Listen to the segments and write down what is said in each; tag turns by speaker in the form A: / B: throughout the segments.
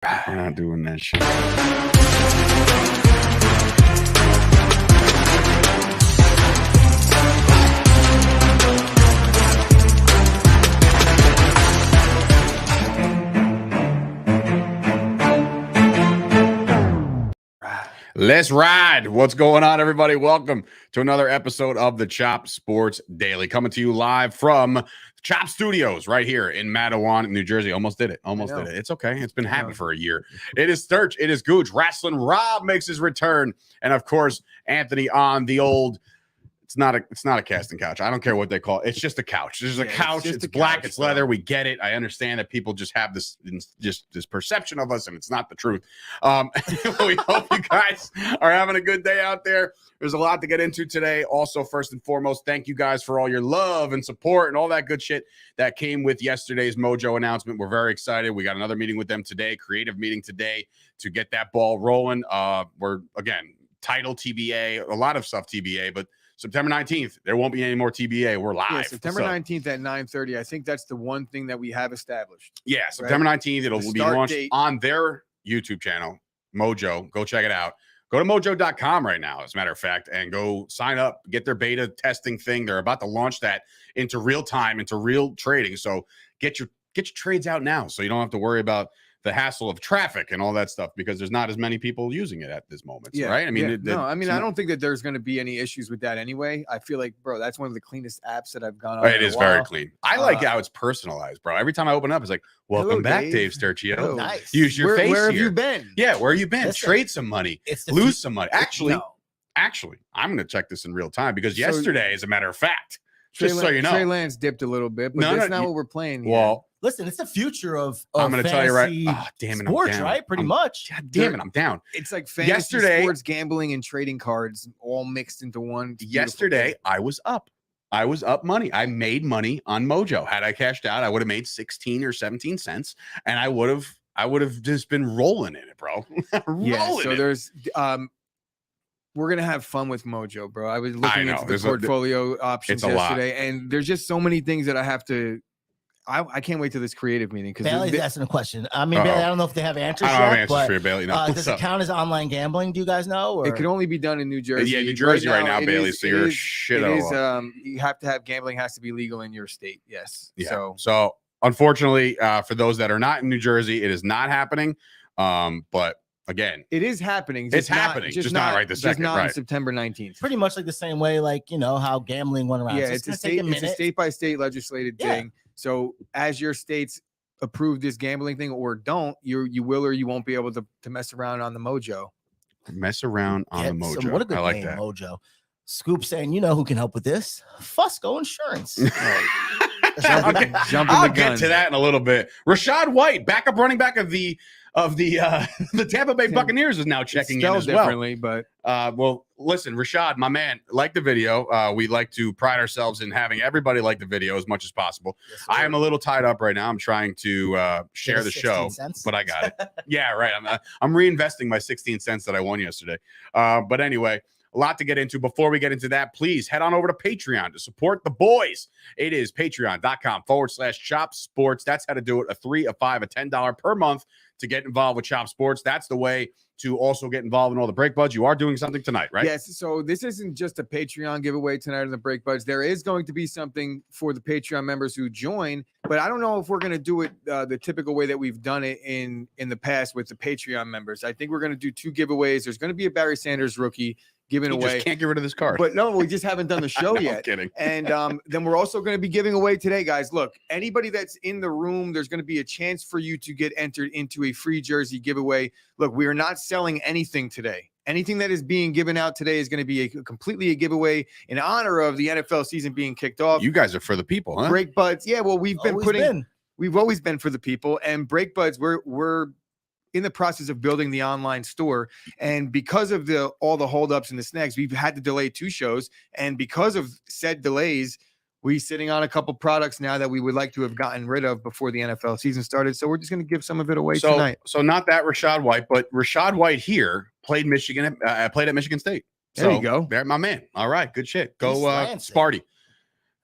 A: We're not doing that shit. Let's ride. What's going on, everybody? Welcome to another episode of the Chop Sports Daily, coming to you live from Chop Studios right here in Matawan, New Jersey. Almost did it. It's okay. It's been happening for a year. It is Sturch. It is Gooch. Wrestling Rob makes his return. And, of course, Anthony on the old – it's not a casting couch. I don't care what they call it. It's just a couch. There's a couch. It's black. Couch, it's leather. We get it. I understand that people just have this perception of us, and it's not the truth. We hope you guys are having a good day out there. There's a lot to get into today. Also, first and foremost, thank you guys for all your love and support and all that good shit that came with yesterday's Mojo announcement. We're very excited. We got another meeting with them today, creative meeting today to get that ball rolling. We're, again, title TBA, a lot of stuff TBA, but September 19th, there won't be any more TBA. We're live. Yeah,
B: September 19th at 9:30. I think that's the one thing that we have established.
A: Yeah, September 19th. It'll be launched on their YouTube channel, Mojo. Go check it out. Go to mojo.com right now, as a matter of fact, and go sign up, get their beta testing thing. They're about to launch that into real time, into real trading. So get your trades out now so you don't have to worry about the hassle of traffic and all that stuff, because there's not as many people using it at this moment. Yeah, right? I mean,
B: I don't think that there's going to be any issues with that anyway. I feel like, bro, that's one of the cleanest apps that I've gone on.
A: It is very clean. I like how it's personalized, bro. Every time I open up, it's like, welcome back, Dave Sturchio.
B: Nice.
A: Use your face.
B: Where have you been?
A: Yeah, where have you been? Trade some money. Lose some money. Actually, I'm going to check this in real time, because yesterday, as a matter of fact, just so you know,
B: Trey Lance dipped a little bit, but that's not what we're playing here.
C: Well, listen, it's the future of
A: I'm going to tell you right. Oh, damn it,
C: sports, right? Pretty much.
A: God damn it, I'm down.
B: It's like fantasy sports, gambling, and trading cards all mixed into one.
A: Yesterday, I was up. I was up money. I made money on Mojo. Had I cashed out, I would have made 16 or 17 cents, and I would have just been rolling in it, bro.
B: There's we're going to have fun with Mojo, bro. I was looking into the portfolio options yesterday, and there's just so many things that I have to – I can't wait to this creative meeting.
C: Bailey's asking a question. I mean, Bailey, I don't know if they have answers yet.
A: I don't have answers for you, Bailey. No.
C: Does it count as online gambling? Do you guys know? Or?
B: It can only be done in New Jersey.
A: Yeah, New Jersey right now, Bailey, so you're shit out of luck.
B: You have to have gambling has to be legal in your state, yes.
A: Yeah. So unfortunately, for those that are not in New Jersey, it is not happening. But again,
B: it is happening.
A: It's happening. Just not right this second.
B: Just not
A: on
B: September 19th.
C: Pretty much like the same way, like, you know, how gambling went around.
B: Yeah,
C: so
B: it's a state by state legislated thing. So as your states approve this gambling thing or don't, you will or you won't be able to mess around on the Mojo.
A: Mess around on the Mojo.
C: What a good
A: I like
C: name,
A: that.
C: Mojo. Scoop saying, you know who can help with this? Fusco Insurance.
A: I'll get to that in a little bit. Rashad White, backup running back of the Tampa Bay Buccaneers, is now checking in as well.
B: But
A: well, listen, Rashad, my man, like the video. We like to pride ourselves in having everybody like the video as much as possible. Yes, I am a little tied up right now. I'm trying to share the show, but I got it. Yeah, right. I'm reinvesting my 16 cents that I won yesterday. But anyway, a lot to get into. Before we get into that, please head on over to Patreon to support the boys. It is patreon.com/Chop Sports. That's how to do it. A $3, a $5, a $10 per month to get involved with Chop Sports. That's the way to also get involved in all the Break Buds. You are doing something tonight, right?
B: Yes. So this isn't just a Patreon giveaway tonight in the Break Buds. There is going to be something for the Patreon members who join, but I don't know if we're going to do it the typical way that we've done it in the past with the Patreon members. I think we're going to do 2 giveaways. There's going to be a Barry Sanders rookie given away.
A: Just can't get rid of this card.
B: But no, we just haven't done the show yet.
A: I'm kidding.
B: And then we're also going to be giving away today, guys. Look, anybody that's in the room, there's going to be a chance for you to get entered into a free jersey giveaway. Look, we are not selling anything today. Anything that is being given out today is going to be completely a giveaway in honor of the NFL season being kicked off.
A: You guys are for the people, huh?
B: Break Buds. Yeah, well, we've always been for the people. And Break Buds, we're in the process of building the online store, and because of all the holdups and the snags, we've had to delay 2 shows. And because of said delays, we're sitting on a couple products now that we would like to have gotten rid of before the NFL season started. So we're just going to give some of it away tonight.
A: So not that Rashad White, but Rashad White here played at Michigan State.
B: There you go.
A: There, my man. All right, good shit. Go Sparty.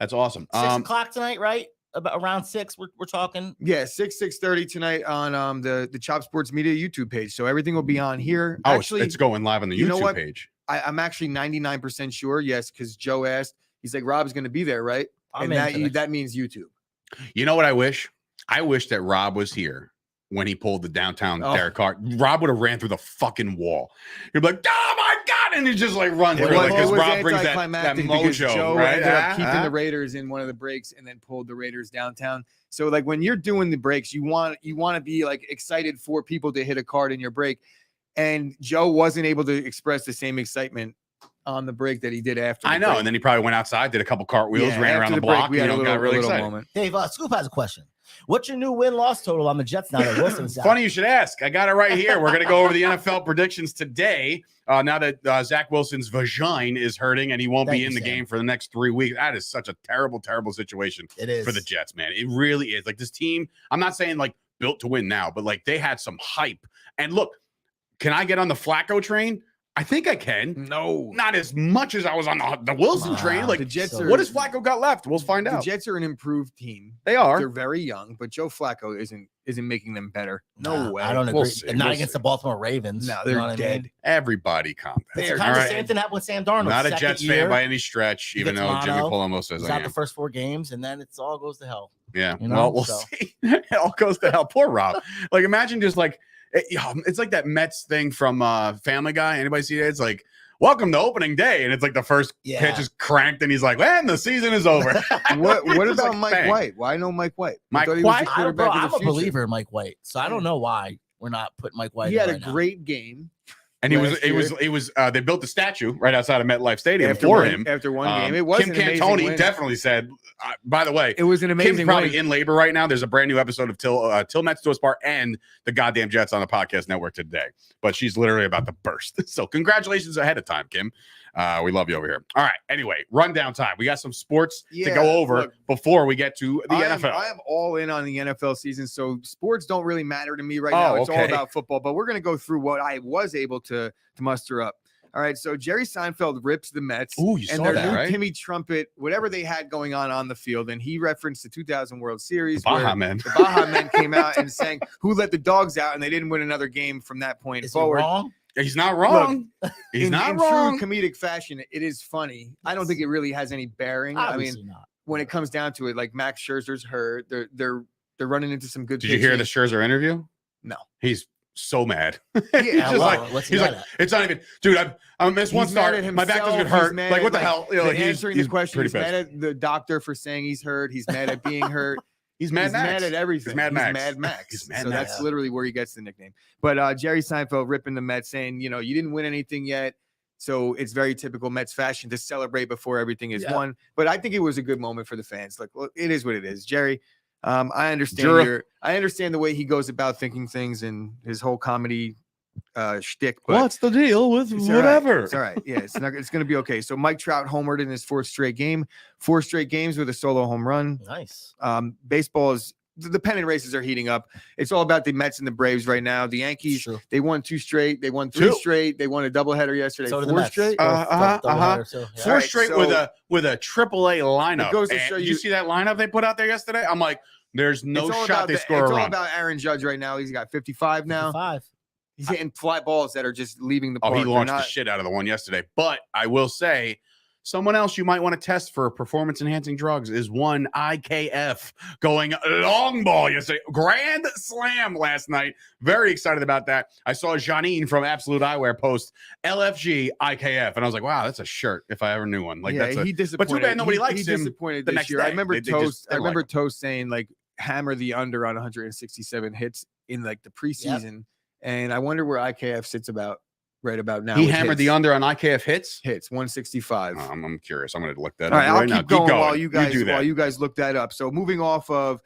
A: That's awesome.
C: 6 o'clock tonight, right? about around 6. We're talking.
B: Yeah, 6:30 tonight on the Chop Sports Media YouTube page. So everything will be on here.
A: Oh,
B: Actually,
A: it's going live on the YouTube page.
B: I'm actually 99% sure. Yes, because Joe asked. He's like, Rob's going to be there, right?
C: I'm
B: and that means YouTube.
A: You know what I wish? I wish that Rob was here when he pulled the downtown Derek Carr. Rob would have ran through the fucking wall. He'd be like, oh my God. And he just like runs through it because Rob brings that mojo.
B: Joe
A: right?
B: ended up keeping the Raiders in one of the breaks and then pulled the Raiders downtown. So like when you're doing the breaks, you want to be like excited for people to hit a card in your break. And Joe wasn't able to express the same excitement on the break that he did after.
A: I know.
B: Break.
A: And then he probably went outside, did a couple cartwheels, ran around the block.
B: We had a
A: got really excited.
B: moment.
C: Dave, Scoop has a question. What's your new win-loss total on the Jets now that Wilson's out?
A: Funny you should ask. I got it right here. We're going to go over the NFL predictions today. Now that Zach Wilson's vagina is hurting and he won't be in the game for the next 3 weeks. That is such a terrible, terrible situation for the Jets, man. It really is. Like this team, I'm not saying like built to win now, but like they had some hype. And look, can I get on the Flacco train? I think I can.
B: No,
A: not as much as I was on the Wilson train. Like
B: the Jets
A: what has Flacco got left? We'll find out.
B: The Jets are an improved team.
A: They are.
B: They're very young, but Joe Flacco isn't making them better. No way.
C: I don't agree. Not against the Baltimore Ravens.
B: No, they're dead. I mean?
A: Everybody calm down.
C: It's kind of the same thing happened with Sam Darnold.
A: Not a Jets fan by any stretch, even though Jimmy Palomo says
C: he's out the first 4 games, and then it all goes to hell.
A: Yeah. Well, we'll see. It all goes to hell. Poor Rob. Like imagine just like it's like that Mets thing from Family Guy. Anybody see that? It's like, welcome to opening day. And it's like the first pitch is cranked and he's like, man, the season is over.
B: What about like, Mike White? Why no Mike White?
A: Mike White?
C: I'm a believer in Mike White. So I don't know why we're not putting Mike White in.
B: He had a great game.
A: And he was they built the statue right outside of MetLife Stadium him
B: after one game. It was
A: Kim Cantoni definitely said, by the way,
B: it was an amazing
A: Kim's probably in labor right now. There's a brand new episode of Till Mets to us part and the goddamn Jets on the podcast network today. But she's literally about to burst. So congratulations ahead of time, Kim. We love you over here. All right. Anyway, rundown time. We got some sports to go over before we get to the NFL.
B: I am all in on the NFL season, so sports don't really matter to me right now. It's all about football, but we're going to go through what I was able to muster up. All right, so Jerry Seinfeld rips the Mets and their new Timmy Trumpet, whatever they had going on the field, and he referenced the 2000 World Series
A: the Baja Men
B: came out and sang "Who Let the Dogs Out," and they didn't win another game from that point forward.
C: Wrong?
A: He's not wrong.
B: Look,
A: He's not
B: in
A: wrong.
B: True comedic fashion, it is funny. I don't think it really has any bearing.
C: Obviously
B: I mean,
C: not.
B: when it comes down to it, like Max Scherzer's hurt. They're running into some good.
A: Did you hear the Scherzer interview?
B: No.
A: He's so mad.
C: He's like,
A: it's not even, dude. I missed one start. My back doesn't get hurt. Like, what the hell?
B: You know, answering the question, he's mad at the doctor for saying he's hurt. He's mad at being hurt.
A: He's mad
B: at everything.
A: He's Mad Max.
B: He's Mad Max. That's literally where he gets the nickname. But Jerry Seinfeld ripping the Mets, saying, you didn't win anything yet. So it's very typical Mets fashion to celebrate before everything is won. But I think it was a good moment for the fans. Like, well, it is what it is. Jerry, I understand I understand the way he goes about thinking things and his whole comedy shtick. But
A: what's the deal with whatever?
B: It's all right. Yeah, it's going to be okay. So Mike Trout homered in his 4th straight game, 4 straight games with a solo home run.
C: Nice.
B: Baseball is the pennant races are heating up. It's all about the Mets and the Braves right now. The Yankees, they won 2 straight. They won 3 straight. They won a doubleheader yesterday.
C: So
B: 4 straight.
A: 4 straight with a AAA lineup.
B: It goes to show
A: you see that lineup they put out there yesterday? I'm like, there's no shot they score a run.
B: It's all about Aaron Judge right now. He's got 55 now.
C: 55.
B: He's hitting fly balls that are just leaving the park.
A: Oh, he launched the shit out of the one yesterday. But I will say, someone else you might want to test for performance-enhancing drugs is one IKF going long ball yesterday. Grand slam last night. Very excited about that. I saw Janine from Absolute Eyewear post LFG IKF, and I was like, wow, that's a shirt if I ever knew one. Like,
B: yeah, he disappointed.
A: But too bad nobody likes him.
B: Disappointed
A: the
B: this
A: next
B: year.
A: day.
B: I remember Toast. I remember
A: like
B: Toast saying like hammer the under on 167 hits in like the preseason, and I wonder where IKF sits right about now.
A: He hammered the under on IKF hits
B: 165.
A: I'm curious. I'm going to look that
B: up.
A: All right,
B: I'll keep going while you
A: guys
B: look that up. So moving off of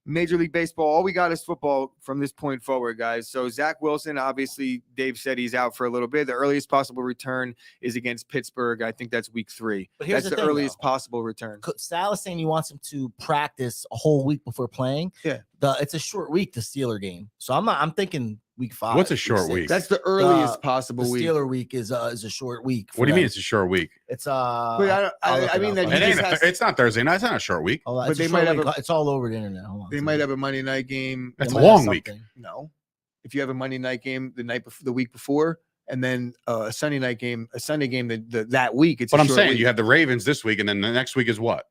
B: Major League Baseball, all we got is football from this point forward, guys. So Zach Wilson, obviously, Dave said he's out for a little bit. The earliest possible return is against Pittsburgh. I think that's week 3.
C: But here's
B: that's
C: the
B: earliest possible return.
C: Sal is saying he wants him to practice a whole week before playing.
B: Yeah,
C: it's a short week, the Steeler game. So I'm thinking week 5.
A: What's a short week?
B: That's the earliest possible
C: the
B: week.
C: Steeler week is a short week.
A: What do you mean it's a short week?
C: It's
B: But I mean that
A: it's not Thursday night. It's not a short week.
C: but they might have it's all over the internet. Hold on.
B: They might have a Monday night game.
A: That's a long week.
B: No, if you have a Monday night game the week before, and then a Sunday night game, a Sunday game that week. It's.
A: But I'm saying you have the Ravens this week, and then the next week is what?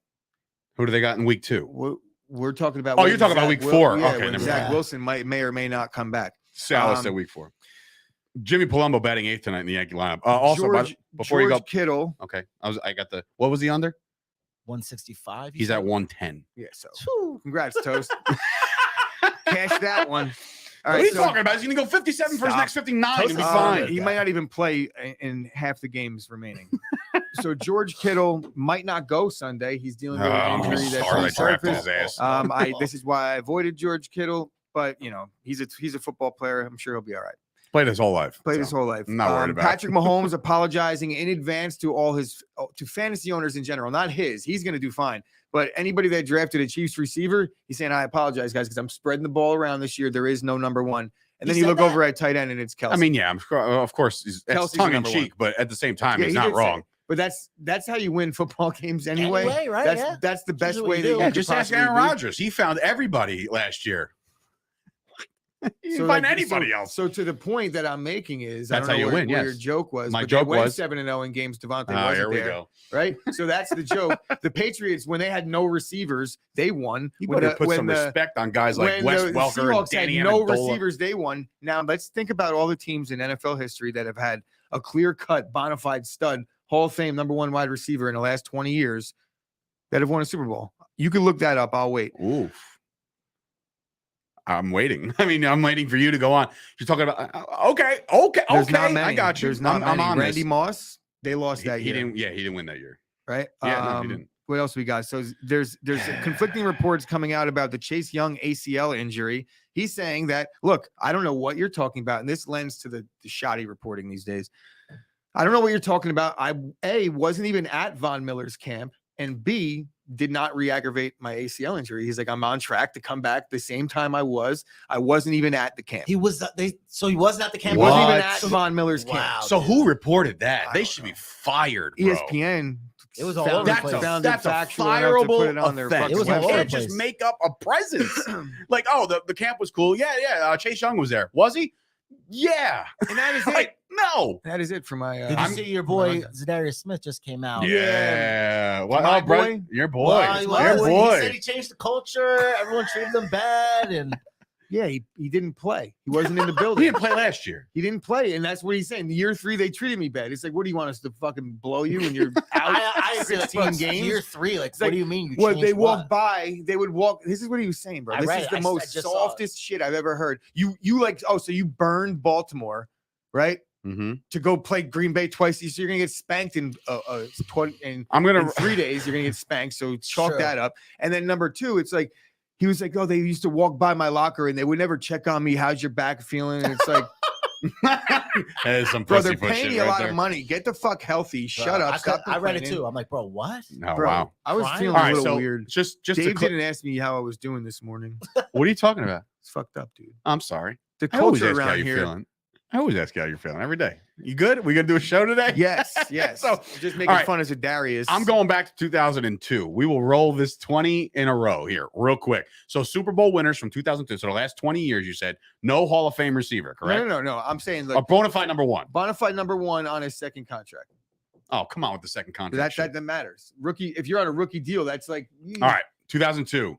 A: Who do they got in week 2?
B: We're talking about.
A: Oh, you're talking about week 4. Okay,
B: Zach Wilson may or may not come back.
A: Salad said week 4. Jimmy Palumbo batting 8th tonight in the Yankee lineup. Also, before
B: George
A: you go,
B: Kittle.
A: Okay, I got the. What was he under?
C: 165.
A: He's at 110.
B: Yeah. So, congrats, Toast. Cash that one. All right,
A: what are you talking about? He's going to go 57 for his next 59 and be fine.
B: He might not even play in half the games remaining. So George Kittle might not go Sunday. He's dealing with an injury that's surfaced. This is why I avoided George Kittle, but he's a football player. I'm sure he'll be all right.
A: Played his whole life.
B: I'm
A: not worried about
B: Patrick Mahomes apologizing in advance to to fantasy owners in general, not his. He's going to do fine. But anybody that drafted a Chiefs receiver, he's saying, I apologize, guys, because I'm spreading the ball around this year. There is no number 1. And then you look over at tight end, and it's Kelsey.
A: I mean, yeah, of course, it's tongue in cheek, but at the same time, he's not wrong.
B: But that's how you win football games anyway.
C: Right?
B: That's the best way that you
A: just ask Aaron Rodgers. He found everybody last year. You can find anybody else.
B: So to the point that I'm making is,
A: that's how you win. Yes,
B: your joke was.
A: My joke was
B: 7-0 in games. Devontae wasn't
A: here we
B: there,
A: go.
B: Right. So that's the joke. The Patriots, when they had no receivers, they won.
A: You better put some respect on guys like Wes Welker and Danny Amendola.
B: No receivers, they won. Now let's think about all the teams in NFL history that have had a clear-cut, bona fide stud, Hall of Fame number 1 wide receiver in the last 20 years that have won a Super Bowl. You can look that up. I'll wait.
A: Oof. I'm waiting. I mean, I'm waiting for you to go on. You're talking about okay. I got you.
B: There's not
A: I'm on
B: Randy
A: this.
B: Moss. They lost that year.
A: He didn't win that year.
B: Right?
A: Yeah, no, he didn't.
B: What else we got? So there's conflicting reports coming out about the Chase Young ACL injury. He's saying that, look, I don't know what you're talking about, and this lends to the shoddy reporting these days. I don't know what you're talking about. I wasn't even at Von Miller's camp, and B, did not re-aggravate my ACL injury. He's like, I'm on track to come back the same time I was. I wasn't even at the camp.
C: He wasn't at the camp.
B: He wasn't even at Von Miller's camp.
A: So who reported that? They should be fired, bro.
B: ESPN.
C: It was all over the place.
A: That's a fireable offense.
C: It was all over the place.
A: Just make up a presence. Like, the camp was cool. Yeah. Chase Young was there. Was he? Yeah.
B: And that is it.
A: Like, no.
B: That is it for my.
C: Did you see your boy Zadarius Smith just came out?
A: Yeah.
B: What? My boy?
A: Your boy.
C: Well,
A: your boy.
C: He said he changed the culture. Everyone treated him bad, and
B: yeah, he didn't play. He wasn't in the building.
A: He didn't play last year.
B: He didn't play, and that's what he's saying. Year 3, they treated me bad. It's like, what do you want us to fucking blow you when you're out?
C: I agree.
B: 16 games.
C: Year 3, like,
B: it's
C: what do you mean?
B: They walk by. They would walk. This is what he was saying, bro. This is the most softest shit I've ever heard. You like? Oh, so you burned Baltimore, right?
A: Mm-hmm.
B: To go play Green Bay twice, so you're gonna get spanked in 3 days. You're gonna get spanked. So chalk that up. And then number 2, it's like he was like, oh, they used to walk by my locker and they would never check on me. How's your back feeling? And it's like,
A: that is some
B: bro, they're paying you a lot of money. Get the fuck healthy. Shut up.
C: I read it too. I'm like, bro, what?
A: No,
B: bro,
A: wow.
B: I was feeling a little weird.
A: Just
B: Dave didn't ask me how I was doing this morning.
A: What are you talking about?
B: It's fucked up, dude.
A: I'm sorry.
B: The culture around here.
A: I always ask you how you're feeling every day. You good? We gonna do a show today?
B: Yes. So just making fun as a Darius.
A: I'm going back to 2002. We will roll this 20 in a row here, real quick. So Super Bowl winners from 2002. So the last 20 years, you said no Hall of Fame receiver, correct?
B: No. I'm saying
A: like a bona fide number 1.
B: Bona fide number 1 on his second contract.
A: Oh, come on with the second contract.
B: That matters. Rookie. If you're on a rookie deal, that's like.
A: All right. 2002,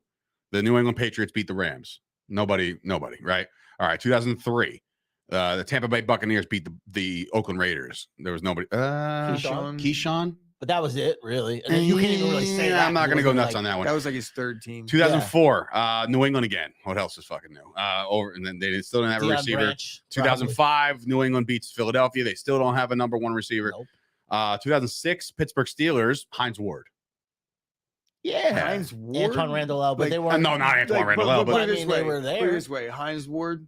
A: the New England Patriots beat the Rams. Nobody. Right. All right. 2003. The Tampa Bay Buccaneers beat the Oakland Raiders. There was nobody. Keyshawn.
C: But that was it, really. And then you can't even really say that.
A: I'm not going to go nuts on that one.
B: That was like his 3rd team.
A: 2004, New England again. What else is fucking new? And then they still don't have a receiver.
C: Branch,
A: 2005, New England beats Philadelphia. They still don't have a number 1 receiver.
C: Nope.
A: 2006, Pittsburgh Steelers, Hines Ward.
B: Yeah, Hines Ward.
C: Antoine Randall, but they weren't.
A: No, not Antoine Randall.
B: But
C: they were there.
B: Put it this way, Hines Ward.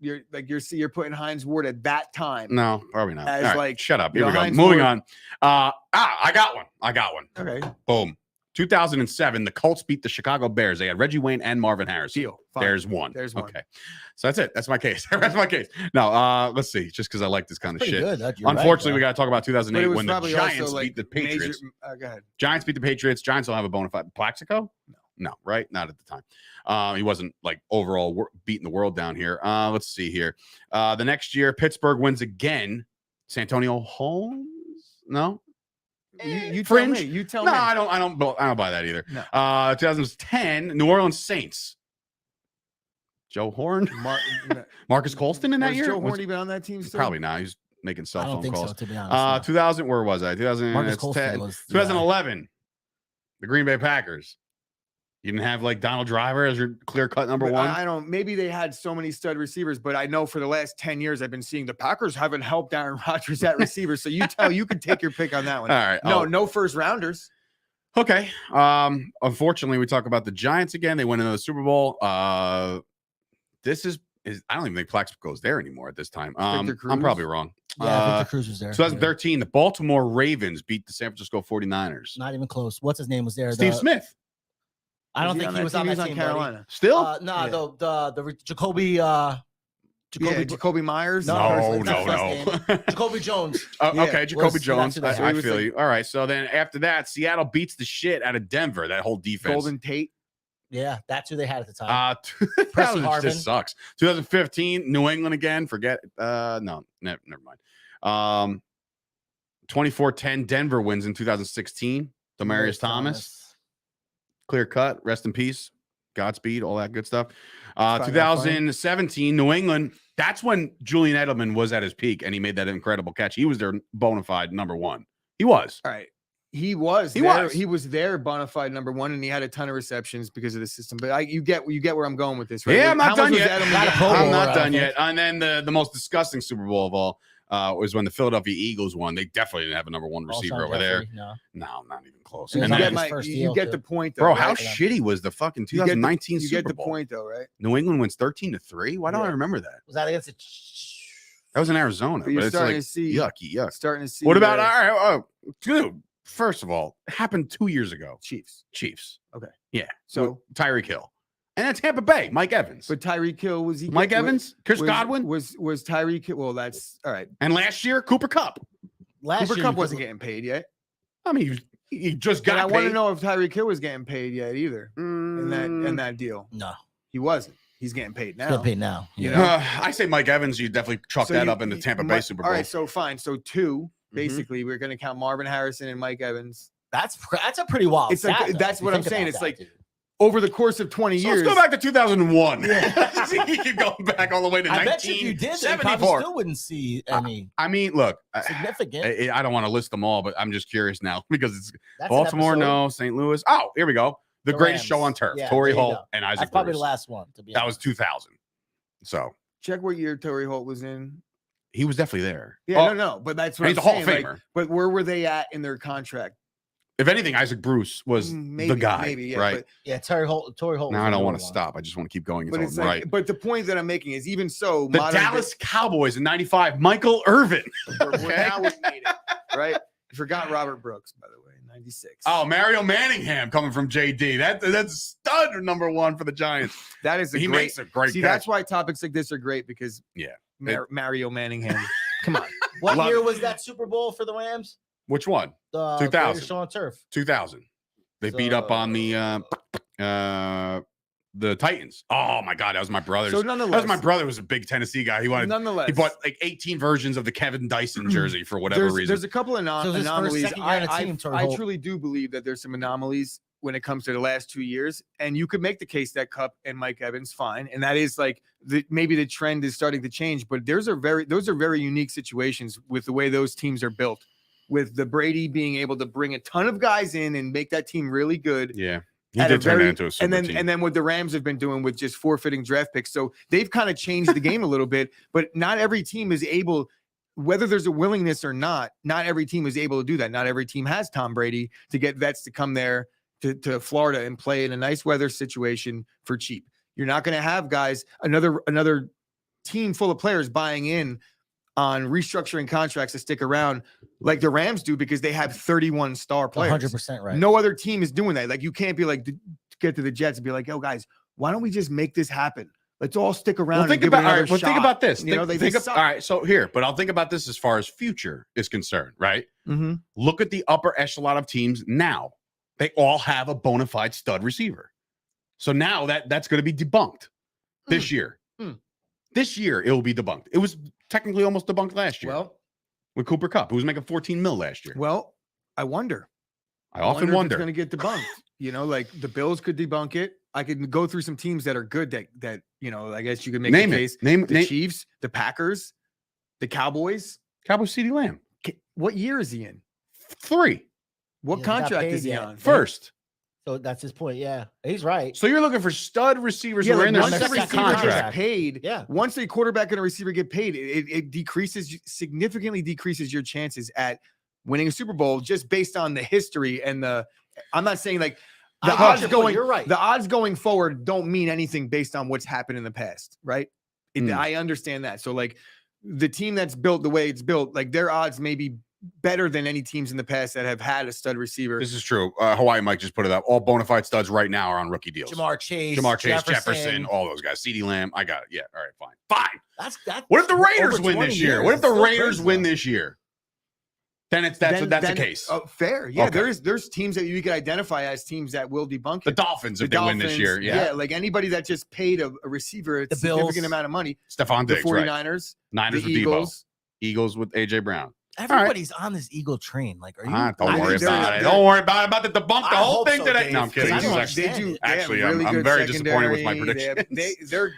B: You're putting Hines Ward at that time.
A: No, probably not.
B: As
A: right,
B: like,
A: shut up. Here we go. Moving on. I got one.
B: Okay.
A: Boom. 2007, the Colts beat the Chicago Bears. They had Reggie Wayne and Marvin Harrison.
B: Deal. Fine.
A: There's one.
B: There's one.
A: Okay. So that's it. That's my case. That's my case. No, let's see. Just because I like this kind of shit. Unfortunately, we got to talk about 2008 when the Giants beat the Patriots.
B: Go ahead.
A: Giants beat the Patriots. Giants don't have a bona fide. Plaxico? No, right? Not at the time. He wasn't like overall beating the world down here. Let's see here. The next year, Pittsburgh wins again. Santonio Holmes? No?
B: You
A: Fringe?
B: Tell me. You tell
A: me.
B: me.
A: No, I don't buy that either. No. 2010, New Orleans Saints. Joe Horn? Marcus Colston in that year?
B: Joe Horn even on that team still?
A: Probably not. He's making cell phone calls.
C: So, to be honest.
A: 2000, where was I? 2011, the Green Bay Packers. You didn't have like Donald Driver as your clear-cut number one?
B: I don't. Maybe they had so many stud receivers, but I know for the last 10 years I've been seeing the Packers haven't helped Aaron Rodgers at receiver. So you can take your pick on that one.
A: All right.
B: No first rounders.
A: Okay. Unfortunately, we talk about the Giants again. They went into the Super Bowl. This is I don't even think Plaxico goes there anymore at this time. I'm probably wrong.
C: Yeah, Victor Cruz was there.
A: 2013, the Baltimore Ravens beat the San Francisco 49ers.
C: Not even close. What's his name was there?
A: Steve Smith.
C: I don't think he was on that team,
B: Carolina.
C: Buddy.
A: Still?
C: The Jacoby
B: Jacoby Myers.
A: No.
C: Jacoby Jones.
A: Okay, Jacoby Jones. I feel you. All right. So then after that, Seattle beats the shit out of Denver. That whole defense.
B: Golden Tate.
C: Yeah, that's who they had at the time.
A: 2000 just sucks. 2015, New England again. Forget. No, never mind. 24-10, Denver wins in 2016. Demaryius Thomas. Clear cut. Rest in peace. Godspeed. All that good stuff. 2017, New England. That's when Julian Edelman was at his peak, and he made that incredible catch. He was their bona fide number one. He was.
B: All right. He was their bona fide number one, and he had a ton of receptions because of the system. But you get where I'm going with this, right?
A: Yeah, I'm not done yet. I'm not done yet. And then the most disgusting Super Bowl of all was when the Philadelphia Eagles won. They definitely didn't have a number one receiver over there. No, not even close.
B: And you get the point, though,
A: bro. How shitty was the fucking 2019 Super Bowl?
B: You get the point, though, right?
A: New England wins 13-3. Why don't I remember that?
C: Was that against
A: that was in Arizona?
B: But you're starting to see
A: yuck.
B: Starting to see.
A: What about all right? Dude. First of all, it happened 2 years ago.
B: Chiefs.
A: Okay.
B: Yeah.
A: So Tyreek Hill. And then Tampa Bay, Mike Evans.
B: But Tyreek Hill was he
A: Mike Evans? Chris Godwin?
B: Was Tyreek Hill? Well, that's all right.
A: And last year, Cooper Kupp.
B: Cooper Kupp wasn't getting paid yet.
A: I mean, he just got paid.
B: I want to know if Tyreek Hill was getting paid yet either in that deal.
C: No.
B: He wasn't. He's getting paid now.
C: He's getting paid now.
B: You know?
A: I say Mike Evans, you definitely chalk that up in the Tampa Bay Super Bowl.
B: All right, so fine. So two, basically, we're going to count Marvin Harrison and Mike Evans.
C: That's a pretty wild.
B: It's stat, like that's what I'm saying. It's like over the course of 20 years.
A: Let's go back to 2001. Yeah. You keep going back all the way to 1974.
C: I bet you did, you probably still wouldn't see any.
A: I mean, look,
C: significant.
A: I don't want to list them all, but I'm just curious now because it's Baltimore, no, St. Louis. Oh, here we go. The greatest
C: Rams.
A: show on turf.
C: Yeah,
A: Torrey Holt and Isaac.
C: That's probably
A: Bruce.
C: the last one. To be
A: that
C: honest.
A: was 2000. So
B: check what year Torrey Holt was in.
A: He was definitely there.
B: Yeah, no, but that's what
A: he's
B: I'm
A: a Hall of
B: saying.
A: Famer.
B: Like, but where were they at in their contract?
A: If anything, Isaac Bruce was the guy, right?
C: Yeah, Torrey Holt.
A: Now I don't want to stop. I just want to keep going.
B: But it's like, but the point that I'm making is, even so,
A: the Dallas Cowboys in '95, Michael Irvin.
B: Now we made it, right? You forgot Robert Brooks, by the way, '96.
A: Oh, Mario Manningham coming from JD. That's stud number one for the Giants.
B: That is
A: makes a great catch.
B: That's why topics like this are great because Mario Manningham. Come on.
C: What year was that Super Bowl for the Rams?
A: Which one?
C: 2000. Show on turf.
A: 2000. They beat up on the Titans. Oh my God, that was my brother's.
B: So nonetheless,
A: that was my brother was a big Tennessee guy. He bought like 18 versions of the Kevin Dyson jersey for whatever reason.
B: There's a couple of anomalies. I truly do believe that there's some anomalies when it comes to the last 2 years, and you could make the case that Kupp and Mike Evans fine, and that is like maybe the trend is starting to change. But those are very unique situations with the way those teams are built. With the Brady being able to bring a ton of guys in and make that team really good.
A: Yeah. He did turn that into a super team.
B: And then what the Rams have been doing with just forfeiting draft picks. So they've kind of changed the game a little bit, but not every team is able, whether there's a willingness or not every team is able to do that. Not every team has Tom Brady to get vets to come there to Florida and play in a nice weather situation for cheap. You're not going to have guys, another team full of players buying in on restructuring contracts to stick around like the Rams do because they have 31 star players.
C: 100% right.
B: No other team is doing that. Like you can't be like get to the Jets and be like, yo guys, why don't we just make this happen? Let's all stick around.
A: Well, think about think about this.
B: You know,
A: all right. So here, but I'll think about this as far as future is concerned, right?
B: Mm-hmm.
A: Look at the upper echelon of teams now. They all have a bona fide stud receiver. So now that's going to be debunked this year. This year it will be debunked. It was technically almost debunked last year.
B: Well,
A: with Cooper Kupp, who was making 14 mil last year.
B: Well, I wonder.
A: I often wonder.
B: If it's going to get debunked. You know, like the Bills could debunk it. I could go through some teams that are good that you know, I guess you could make the case. Name the Chiefs, the Packers, the Cowboys.
A: Cowboys CeeDee Lamb.
B: What year is he in?
A: 3.
B: What contract is he on?
A: First.
C: So that's his point. Yeah, he's right.
A: So you're looking for stud receivers who are in their second contract.
B: Paid. Once a quarterback and a receiver get paid, it significantly decreases your chances at winning a Super Bowl just based on the history and the. I'm not saying like the odds going. You're right. The odds going forward don't mean anything based on what's happened in the past, right? I understand that. So like the team that's built the way it's built, like their odds may be better than any teams in the past that have had a stud receiver.
A: This is true. Hawaii Mike just put it up. All bona fide studs right now are on rookie deals.
C: Jamar Chase,
A: Jefferson, all those guys. CeeDee Lamb. I got it. Yeah. All right. Fine.
C: That's
A: what if the Raiders win this year? What if the Raiders win this year? Then that's the case.
B: Fair. Yeah. Okay. There's teams that you could identify as teams that will debunk it.
A: The Dolphins, if they win this year. Yeah.
B: Like anybody that just paid a receiver a significant amount of money.
A: Stephon Diggs,
B: the 49ers,
A: right. Niners
B: the
A: with
B: Eagles.
A: Eagles with AJ Brown.
C: Everybody's on this Eagle train. Like, are you?
A: Don't worry about it. Don't worry about it. I'm about to debunk the whole thing today. No, I'm kidding.
B: Actually,
A: I'm very disappointed with my predictions.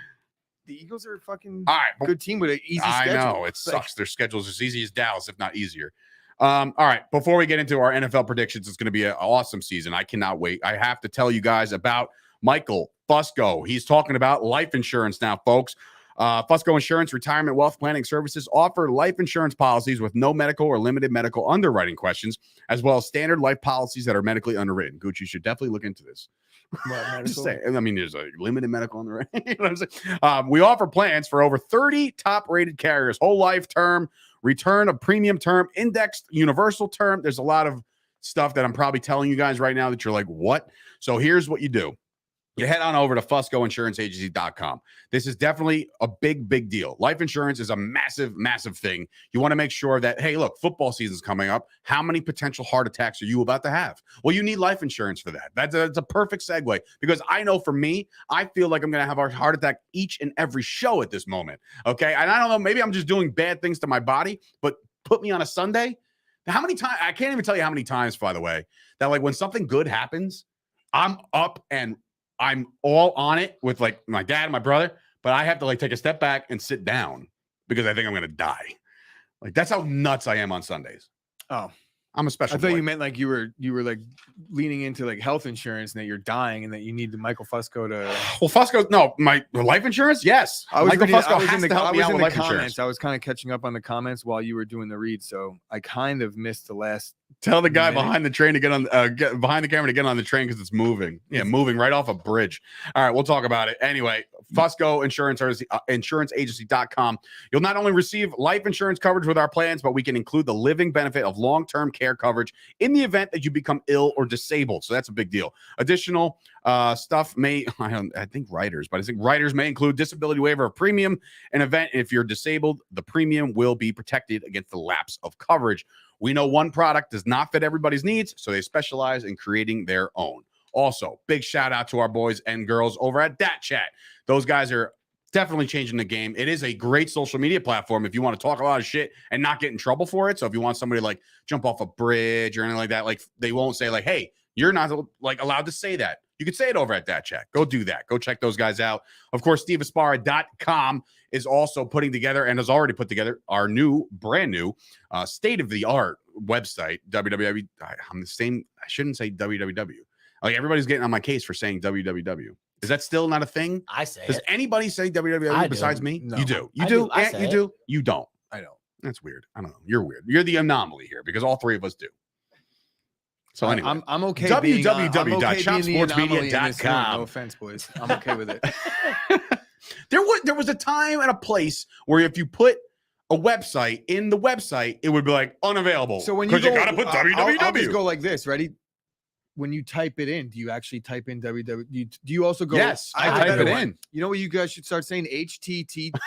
B: The Eagles are a fucking good team with an easy schedule.
A: I know. It sucks. Their schedule's as easy as Dallas, if not easier. All right. Before we get into our NFL predictions, it's going to be an awesome season. I cannot wait. I have to tell you guys about Michael Fusco. He's talking about life insurance now, folks. Fusco Insurance Retirement Wealth Planning Services offer life insurance policies with no medical or limited medical underwriting questions, as well as standard life policies that are medically underwritten. Gooch, you should definitely look into this. Just say, I mean, there's a limited medical underwriting. You know what I'm saying? We offer plans for over 30 top-rated carriers: whole life term, return of premium term, indexed universal term. There's a lot of stuff that I'm probably telling you guys right now that you're like, what? So here's what you do. You head on over to FuscoInsuranceAgency.com. This is definitely a big deal. Life insurance is a massive thing. You want to make sure that, hey, look, football season's coming up. How many potential heart attacks are you about to have? Well, you need life insurance for that. That's a perfect segue, because I know for me, I feel like I'm going to have a heart attack each and every show at this moment. Okay. And I don't know, maybe I'm just doing bad things to my body, but put me on a Sunday. How many times? I can't even tell you how many times, by the way, that like when something good happens, I'm up and I'm all on it with like my dad and my brother, but I have to like take a step back and sit down because I think I'm going to die. Like that's how nuts I am on Sundays.
B: Oh,
A: I'm a special.
B: I thought
A: boy.
B: You meant like you were like leaning into like health insurance and that you're dying and that you need the Michael Fusco to.
A: Well, Fusco, no, my life insurance, yes. Michael Fusco has to help me out with life insurance.
B: I was kind of catching up on the comments while you were doing the read, so I kind of missed the last.
A: Tell the guy behind the train to get on, behind the camera to get on the train because it's moving. Yeah, moving right off a bridge. All right, we'll talk about it anyway. Fusco InsuranceAgency.com. You'll not only receive life insurance coverage with our plans, but we can include the living benefit of long-term care coverage in the event that you become ill or disabled. So that's a big deal. Additional stuff I think writers may include disability waiver of premium. An event, if you're disabled, the premium will be protected against the lapse of coverage. We know one product does not fit everybody's needs, so they specialize in creating their own. Also, big shout out to our boys and girls over at Dat Chat. Those guys are definitely changing the game. It is a great social media platform if you want to talk a lot of shit and not get in trouble for it. So if you want somebody to like jump off a bridge or anything like that, like they won't say like, hey, you're not like allowed to say that. You can say it over at Dat Chat. Go do that. Go check those guys out. Of course, SteveAspara.com is also putting together and has already put together our brand new state-of-the-art website, www. I'm the same. I shouldn't say www. Like everybody's getting on my case for saying www. Is that still not a thing?
C: I say
A: Does anybody say www besides me?
B: No.
A: You do. You do. You do. You don't.
B: I don't.
A: That's weird. I don't know. You're weird. You're the anomaly here because all three of us do. So anyway,
B: I'm okay.
A: www.shopsportsmedia.com.
B: No offense, boys. I'm okay with it.
A: There was a time and a place where if you put a website, in the website, it would be like unavailable.
B: So when you
A: got to put www.
B: I'll just go like this. Ready? When you type it in, do you actually type in www? Do you also go?
A: Yes, I type it in.
B: You know what you guys should start saying? HTTP /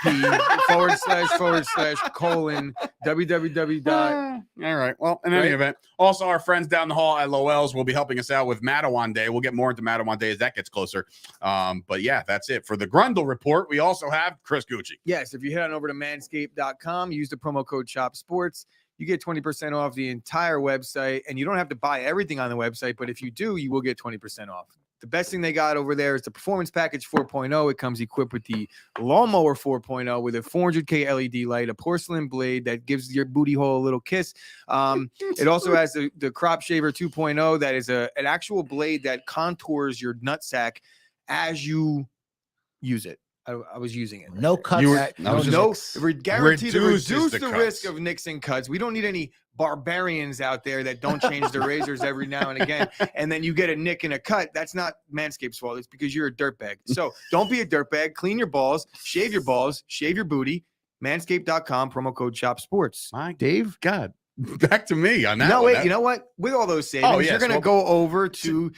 B: www.
A: All right. Well, in any event, also our friends down the hall at Lowell's will be helping us out with Madawan Day. We'll get more into Madawan Day as that gets closer. But yeah, that's it for the Grundle report. We also have Chris Gucci.
B: Yes, if you head on over to manscaped.com, use the promo code CHOPSPORTS. You get 20% off the entire website, and you don't have to buy everything on the website, but if you do, you will get 20% off. The best thing they got over there is the Performance Package 4.0. It comes equipped with the Lawnmower 4.0 with a 400K LED light, a porcelain blade that gives your booty hole a little kiss. It also has the Crop Shaver 2.0 that is an actual blade that contours your nutsack as you use it. I was using it.
C: No cuts.
B: We're guaranteed to reduce the
A: cuts.
B: risk of nicks and cuts. We don't need any barbarians out there that don't change their razors every now and again. And then you get a nick and a cut. That's not Manscaped's fault. It's because you're a dirtbag. So don't be a dirtbag. Clean your balls, shave your booty. Manscaped.com, promo code CHOPSPORTS.
A: My Dave, God, back to me on that.
B: No, wait, you know what? With all those savings, you're going to go over to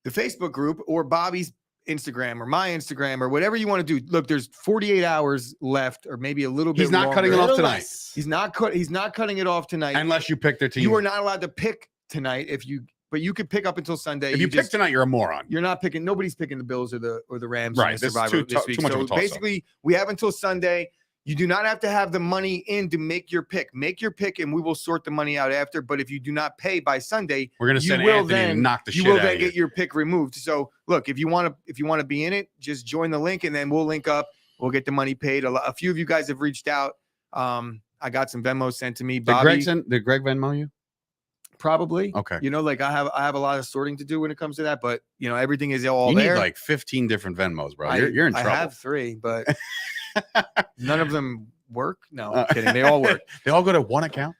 B: the Facebook group or Bobby's Instagram or my Instagram or whatever you want to do. Look, there's 48 hours left, or maybe a little bit.
A: He's not
B: longer.
A: cutting it off tonight.
B: He's not cutting it off tonight
A: Unless you pick their team.
B: You are not allowed to pick tonight but you could pick up until Sunday.
A: If you pick tonight, you're a moron.
B: You're not picking. Nobody's picking the Bills or the Rams.
A: Right. This is too much of a toss-up.
B: Basically, we have until Sunday. You do not have to have the money in to make your pick. Make your pick, and we will sort the money out after. But if you do not pay by Sunday,
A: we're going to send Anthony and knock the shit out of you.
B: You will then get your pick removed. So, look, if you want to be in it, just join the link, and then we'll link up. We'll get the money paid. A few of you guys have reached out. I got some Venmo sent to me. Bobby,
A: did Greg Venmo you?
B: Probably.
A: Okay.
B: You know, like I have a lot of sorting to do when it comes to that, but you know, everything is all
A: you
B: there.
A: need like 15 different Venmos, bro. You're in trouble.
B: I have 3, but none of them work. No, I'm kidding. They all work.
A: They all go to one account.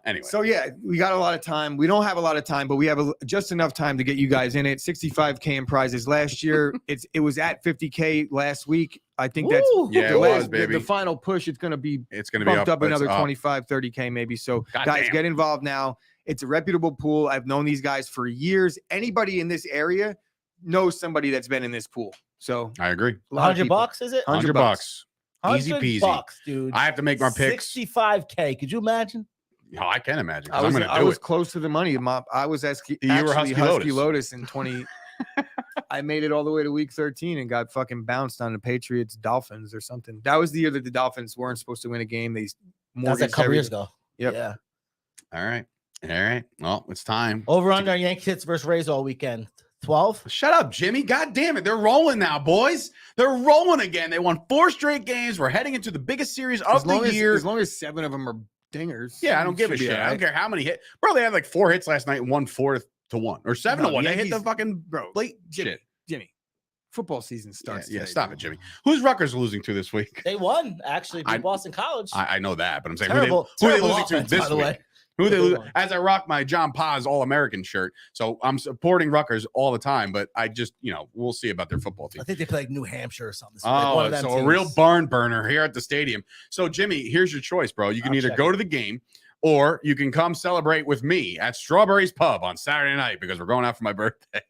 A: Anyway.
B: So yeah, we got a lot of time. We don't have a lot of time, but we have just enough time to get you guys in it. 65K in prizes last year. It was at 50K last week. I think that's the final push. It's going to be bumped up another 25, 30K maybe. So guys, get involved now. It's a reputable pool. I've known these guys for years. Anybody in this area knows somebody that's been in this pool. So
A: I agree.
C: $100 is it?
A: $100. Easy peasy.
C: $100, dude.
A: I have to make my picks.
C: 65K. Could you imagine?
A: Oh, I can imagine.
B: I was close to the money. I was actually Husky Lotus in 20. I made it all the way to week 13 and got fucking bounced on the Patriots Dolphins or something. That was the year that the Dolphins weren't supposed to win a game. They
C: mortgaged a couple years ago.
B: Yep.
C: Yeah.
A: All right. Well, it's time.
C: Over under Yankees hits versus Rays all weekend. 12.
A: Shut up, Jimmy. God damn it. They're rolling now, boys. They're rolling again. They won 4 straight games. We're heading into the biggest series of the year.
B: As long as 7 of them are dingers.
A: Yeah, I don't give a shit. I don't care how many hits. Bro, they had like 4 hits last night and won 4-1 or 7-1. They hit the fucking late shit.
B: Jimmy. Football season starts.
A: Yeah, stop it, Jimmy. Who's Rutgers losing to this week?
C: They won, actually, beat Boston College.
A: I know that, but I'm saying
C: who
A: are they losing to this week? Who they lose? As I rock my John Paz All-American shirt, so I'm supporting Rutgers all the time. But I just, we'll see about their football team.
C: I think they play like New Hampshire or something.
A: So a real barn burner here at the stadium. So Jimmy, here's your choice, bro. You can either go to the game, or you can come celebrate with me at Strawberry's Pub on Saturday night because we're going out for my birthday.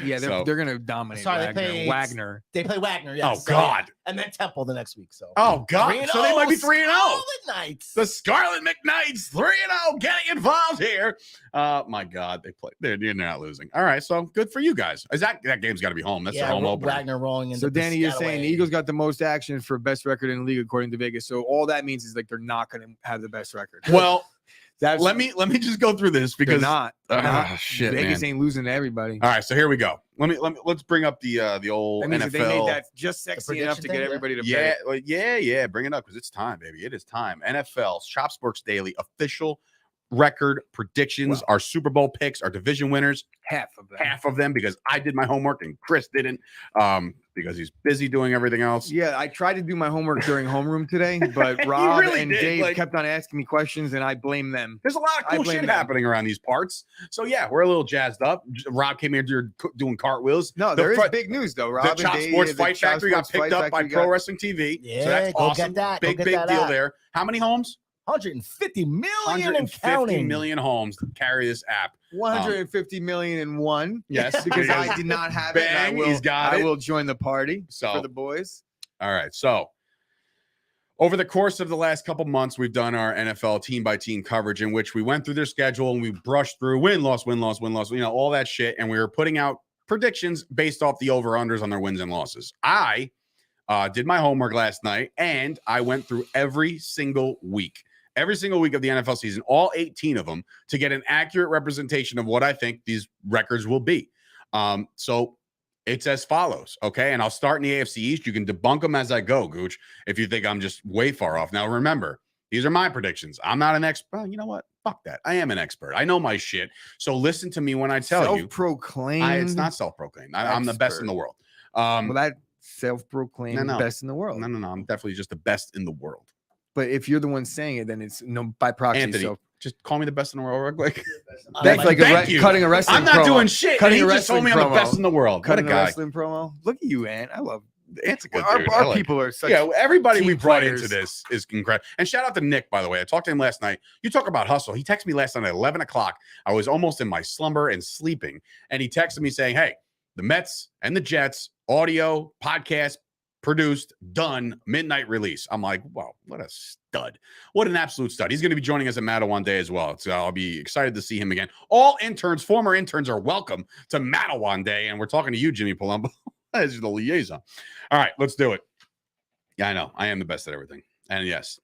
B: Yeah, they're going to dominate. Wagner.
C: They play Wagner, yes.
A: Oh, God.
C: And then Temple the next week. So.
A: Oh, God. So they might be 3-0.
C: Scarlet Knights.
A: The Scarlet McKnights, 3-0, getting involved here. My God, they're not losing. All right, so good for you guys. That game's got to be home. That's the home opener.
C: Wagner rolling in.
B: So, Danny, you're saying the Eagles got the most action for best record in the league, according to Vegas. So all that means is like they're not going to have the best record.
A: Well, let me just go through this because
B: they're not.
A: Shit,
B: Vegas
A: man.
B: ain't losing to everybody.
A: All right, so here we go. Let's bring up the old
B: that means
A: NFL.
B: They made that just sexy enough to get everybody to
A: bet. Yeah, bring it up because it's time, baby. It is time. NFL's Chop Sports Daily official record predictions, our Super Bowl picks, our division winners.
B: Half
A: of them, because I did my homework and Chris didn't, because he's busy doing everything else.
B: Yeah, I tried to do my homework during homeroom today, but Rob
A: really
B: and
A: did.
B: Dave kept on asking me questions, and I blame them.
A: There's a lot of cool shit happening around these parts. So yeah, we're a little jazzed up. Rob came here doing cartwheels.
B: No, there is big news though. Rob
A: the Chop Sports Fight Factory got picked up by Pro Wrestling TV.
C: Yeah,
A: so that's awesome.
C: Get that.
A: Big deal there. How many homes?
C: 150 million and
A: 150
C: counting.
A: million homes carry this app.
B: 150 million and one.
A: Yes,
B: because I did not have it.
A: Bang, he's got it.
B: I will join the party for the boys.
A: All right, so over the course of the last couple months, we've done our NFL team-by-team coverage in which we went through their schedule and we brushed through win, loss, all that shit, and we were putting out predictions based off the over-unders on their wins and losses. I did my homework last night, and I went through every single week of the NFL season, all 18 of them, to get an accurate representation of what I think these records will be. So it's as follows, okay? And I'll start in the AFC East. You can debunk them as I go, Gooch, if you think I'm just way far off. Now, remember, these are my predictions. I'm not an expert. You know what? Fuck that. I am an expert. I know my shit. So listen to me when I tell you.
B: Self-proclaimed.
A: It's not self-proclaimed. I'm the best in the world.
B: Well, that self-proclaimed best in the world.
A: No. I'm definitely just the best in the world.
B: But if you're the one saying it, then it's by proxy.
A: Anthony, just call me the best in the world real quick.
B: That's like cutting a wrestling promo.
A: I'm not doing shit.
B: Cutting
A: he
B: a
A: just told me I'm the best in the world.
B: Cutting a wrestling promo. Look at you, Ant. I love
A: Ant's a good dude.
B: Our people are such
A: everybody we brought
B: players.
A: into this is incredible. And shout out to Nick, by the way. I talked to him last night. You talk about hustle. He texted me last night at 11 o'clock. I was almost in my slumber and sleeping. And he texted me saying, hey, the Mets and the Jets, audio, podcast, produced, done, midnight release. I'm like, wow, what a stud. What an absolute stud. He's going to be joining us at Mattawan Day as well. So I'll be excited to see him again. All interns, former interns are welcome to Mattawan Day. And we're talking to you, Jimmy Palumbo, as the liaison. All right, let's do it. Yeah, I know. I am the best at everything. And yes.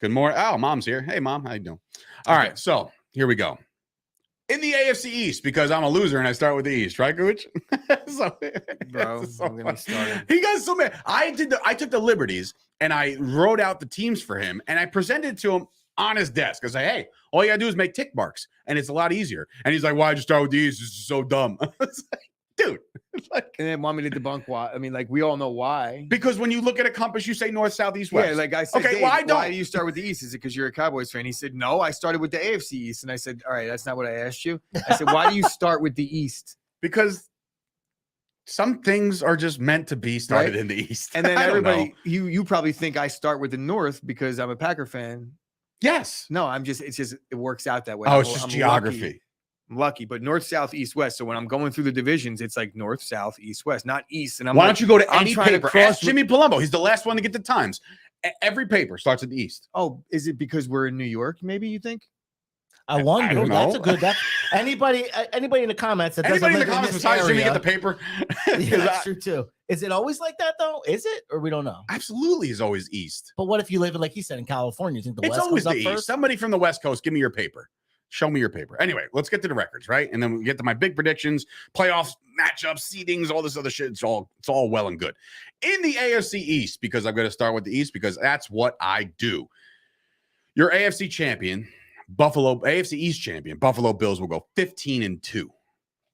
A: Good morning. Oh, Mom's here. Hey, Mom. How you doing? All right, so here we go. In the AFC East, because I'm a loser and I start with the East, right, Gooch?
B: Bro, don't get me started.
A: He got so mad. I took the liberties and I wrote out the teams for him and I presented it to him on his desk. I say, hey, all you gotta do is make tick marks and it's a lot easier. And he's like, why'd you start with the East? This is so dumb. It's like, dude.
B: And then want me to debunk why? I mean, like, we all know why.
A: Because when you look at a compass, you say north, south, east, west.
B: Yeah, like I said,
A: okay,
B: Dave,
A: well, I don't.
B: Why do you start with the East? Is it because you're a Cowboys fan? He said, no, I started with the AFC East. And I said, all right, that's not what I asked you. I said, why do you start with the East?
A: Because some things are just meant to be started in the East.
B: And then everybody, you probably think I start with the North because I'm a Packer fan.
A: Yes.
B: No, it works out that way.
A: Oh, it's just geography.
B: I'm lucky, but north, south, east, west. So when I'm going through the divisions, it's like north, south, east, west, not east. And
A: why don't you go to any paper? Ask Jimmy Palumbo. He's the last one to get the times. Every paper starts at the East.
B: Oh, is it because we're in New York? Maybe you think?
C: I wonder.
A: I don't know.
C: That's a good. Anybody in the comments that
A: anybody in the comments besides Jimmy get the paper.
C: Yeah, that's true too. Is it always like that though? Is it, or we don't know?
A: Absolutely, is always East.
C: But what if you live in, like he said, in California? You think the
A: It's
C: West
A: always
C: comes
A: the
C: up
A: East.
C: first?
A: Somebody from the West Coast, give me your paper. Show me your paper. Anyway, let's get to the records, right? And then we get to my big predictions, playoffs, matchups, seedings, all this other shit. It's all well and good. In the AFC East, because I'm going to start with the East because that's what I do. Your AFC champion, AFC East champion, Buffalo Bills will go 15-2.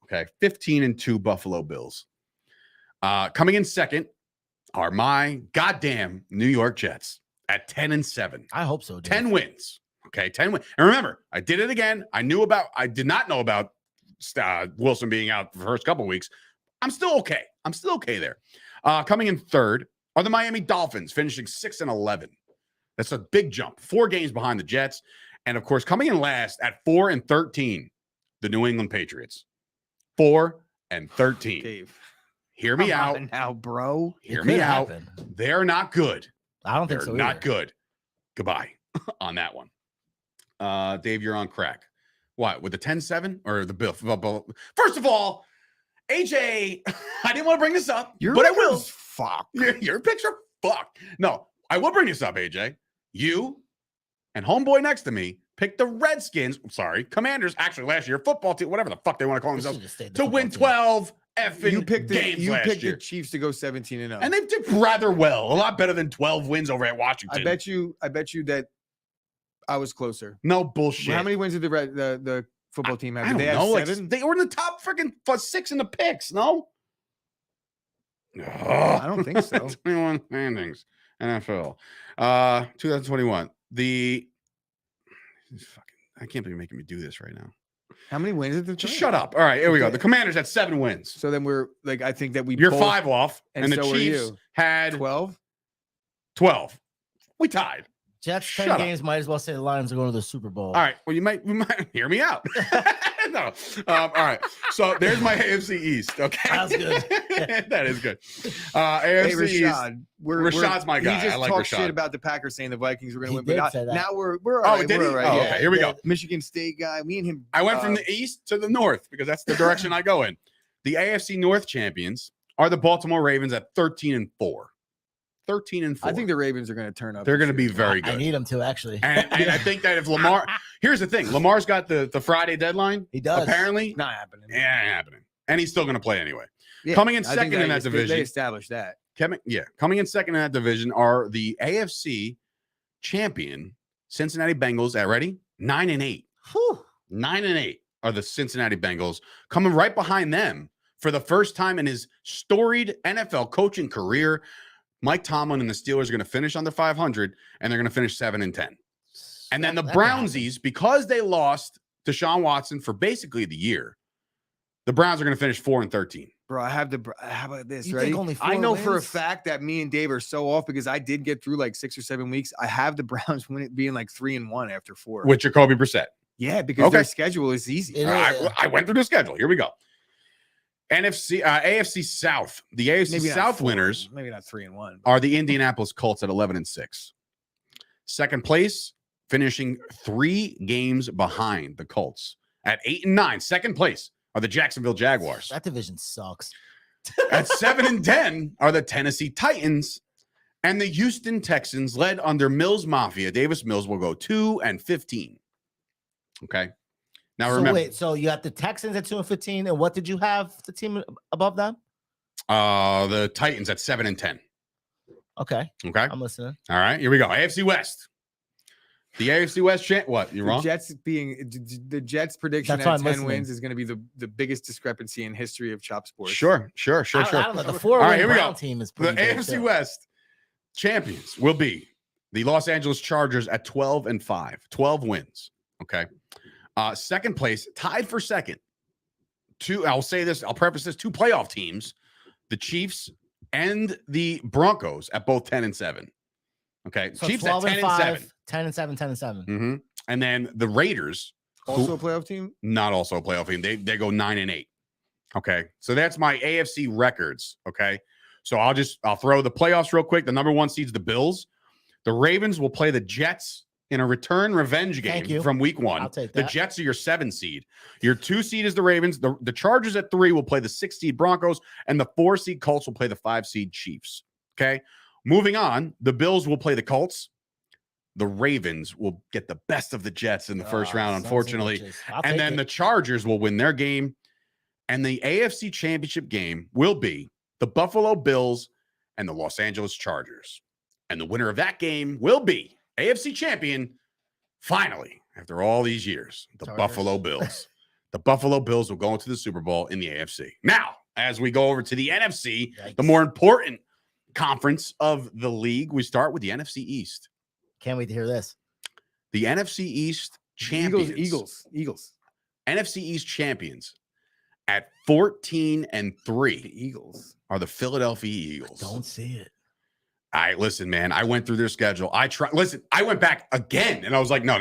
A: Okay, 15-2 Buffalo Bills. Coming in second are my goddamn New York Jets at 10-7.
C: I hope so. Dude.
A: 10 wins. Okay, 10 wins. And remember, I did it again. I did not know about Wilson being out for the first couple weeks. I'm still okay. There. Coming in third are the Miami Dolphins, finishing 6-11. That's a big jump. 4 games behind the Jets. And of course, coming in last at 4-13, the New England Patriots. 4-13.
B: Dave,
A: hear me out
B: now, bro.
A: Hear me out. They're not good.
C: I don't think so.
A: They're not good. Goodbye on that one. Dave, you're on crack. What, with the 10-7 or the Bill? First of all, AJ, I didn't want to bring this up, but I will.
B: Fuck.
A: Your picks are fucked. No, I will bring this up, AJ. You and homeboy next to me picked the Redskins, Commanders, actually last year, football team, whatever the fuck they want to call themselves, to win 12 effing games last year.
B: The Chiefs to go 17-0.
A: And they did rather well. A lot better than 12 wins over at Washington.
B: I bet you that I was closer.
A: No bullshit.
B: How many wins did the football team have?
A: I don't
B: Did they
A: know.
B: have 7?
A: Like, they were in the top freaking 6 in the picks. No,
B: I don't think so.
A: 21 standings. NFL. 2021. I can't believe you're making me do this right now.
B: How many wins did the
A: Just shut up. All right, here we go. The Commanders had 7 wins.
B: So then we're like, I think that
A: You're 5 off, and the
B: so
A: Chiefs had
B: 12.
A: We tied.
C: Jets 10 games. Might as well say the Lions are going to the Super Bowl.
A: All right. Well, we might hear me out. No. All right. So there's my AFC East. Okay.
C: That's good.
A: That is good. AFC East. Rashad's my guy.
B: He just
A: I like
B: talked
A: Rashad.
B: shit about the Packers saying the Vikings were going to win,
C: did
B: but
C: say that.
B: now we're all right.
A: Did he?
B: We're all right.
A: Oh,
B: Yeah.
A: okay. Here we go.
B: Michigan State guy. Me and him.
A: I went from the East to the North because that's the direction I go in. The AFC North champions are the Baltimore Ravens at 13-4. 13-4.
B: I think the Ravens are going to turn up.
A: They're going to be very good.
C: I need them to, actually.
A: And I think that if Lamar, here's the thing, Lamar's got the Friday deadline.
C: He does.
A: Apparently,
B: not happening.
A: Yeah, ain't happening. And he's still going to play anyway.
B: Yeah,
A: Coming in
B: I think
A: second in that division.
B: They established that.
A: Coming in second in that division are the AFC champion Cincinnati Bengals at 9-8. 9-8 are the Cincinnati Bengals. Coming right behind them for the first time in his storied NFL coaching career, Mike Tomlin and the Steelers are going to finish under 500, and they're going to finish 7-10. And then the Brownsies, because they lost Deshaun Watson for basically the year, the Browns are going to finish 4-13.
B: Bro, how about this,
C: You
B: right?
C: think only 4
B: I know for a
C: wins?
B: fact that me and Dave are so off because I did get through like 6 or 7 weeks. I have the Browns being like 3-1 after 4.
A: With Jacoby Brissett.
B: Yeah, because their schedule is easy.
A: I went through the schedule. Here we go. AFC South. The AFC South winners,
B: maybe not 3-1,
A: are the Indianapolis Colts at 11-6. Second place, finishing 3 games behind the Colts at 8-9. Second place are the Jacksonville Jaguars.
C: That division sucks.
A: At 7-10 are the Tennessee Titans, and the Houston Texans, led under Mills Mafia. Davis Mills will go 2-15. Okay. Now
C: So
A: remember,
C: wait, so you got the Texans at 2-15, and what did you have the team above them?
A: the Titans at 7-10.
C: Okay,
A: Okay.
C: I'm listening.
A: All right. Here we go. AFC West. The AFC West what? You wrong?
B: The Jets prediction
C: That's why
B: at
C: I'm
B: 10
C: listening.
B: wins is going to be the biggest discrepancy in history of Chop Sports.
A: Sure.
C: I don't know. The 4
A: All right, here we
C: Brown
A: go.
C: team is
A: The
C: pretty good,
A: AFC
C: too.
A: West champions will be the Los Angeles Chargers at 12-5. 12 wins. Okay. Second place, tied for second. I'll preface this, 2 playoff teams, the Chiefs and the Broncos at both 10-7. Okay.
C: So
A: Chiefs at
C: 12-5,
A: 10-7.
C: 10-7, 10-7.
A: Mm-hmm. And then the Raiders,
B: Also a playoff team?
A: not also a playoff team. They go 9-8. Okay. So that's my AFC records. Okay. So I'll throw the playoffs real quick. The number 1 seed's the Bills. The Ravens will play the Jets in a return revenge game from week 1.
C: I'll take
A: The
C: that.
A: Jets are your 7 seed. Your 2 seed is the Ravens. The Chargers at 3 will play the 6 seed Broncos, and the 4 seed Colts will play the 5 seed Chiefs. Okay. Moving on, the Bills will play the Colts. The Ravens will get the best of the Jets in the first round, unfortunately. And then the Chargers will win their game. And the AFC Championship game will be the Buffalo Bills and the Los Angeles Chargers. And the winner of that game will be AFC champion, finally, after all these years, the Buffalo Bills. The Buffalo Bills will go into the Super Bowl in the AFC. Now, as we go over to the NFC, the more important conference of the league, we start with the NFC East.
C: Can't wait to hear this.
A: The NFC East champions.
B: Eagles.
A: NFC East champions at 14-3.
B: The Eagles
A: are the Philadelphia Eagles.
C: Don't see it.
A: Listen, man, I went through their schedule. I went back again and I was like, no,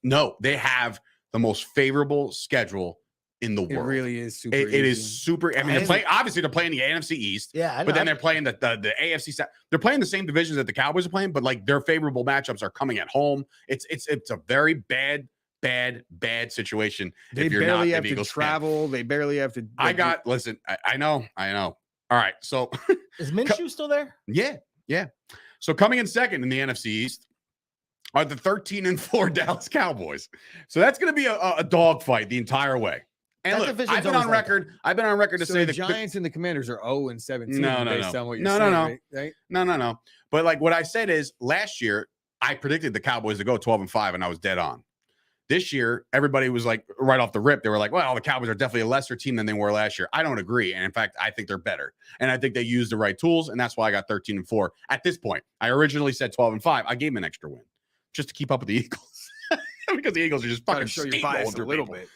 A: no, they have the most favorable schedule in the world.
B: It really is super.
A: It is super. I mean, they're playing the NFC East.
C: Yeah,
A: but then they're playing the AFC South. They're playing the same divisions that the Cowboys are playing, but like their favorable matchups are coming at home. It's a very bad situation.
B: They barely have to travel. They barely have to.
A: Listen, I know. All right, so
C: is Minshew still there?
A: Yeah. So coming in second in the NFC East are the 13-4 Dallas Cowboys. So that's going to be a dogfight the entire way. And look, I've been on record to say
B: the Giants and the Commanders are 0-17.
A: No.
B: Based on what you're saying, right?
A: No. But like what I said is last year, I predicted the Cowboys to go 12-5, and I was dead on. This year, everybody was like, right off the rip, they were like, well, the Cowboys are definitely a lesser team than they were last year. I don't agree. And in fact, I think they're better. And I think they used the right tools. And that's why I got 13-4 at this point. I originally said 12-5. I gave them an extra win just to keep up with the Eagles because the Eagles are just fucking
B: show your bias a little bit.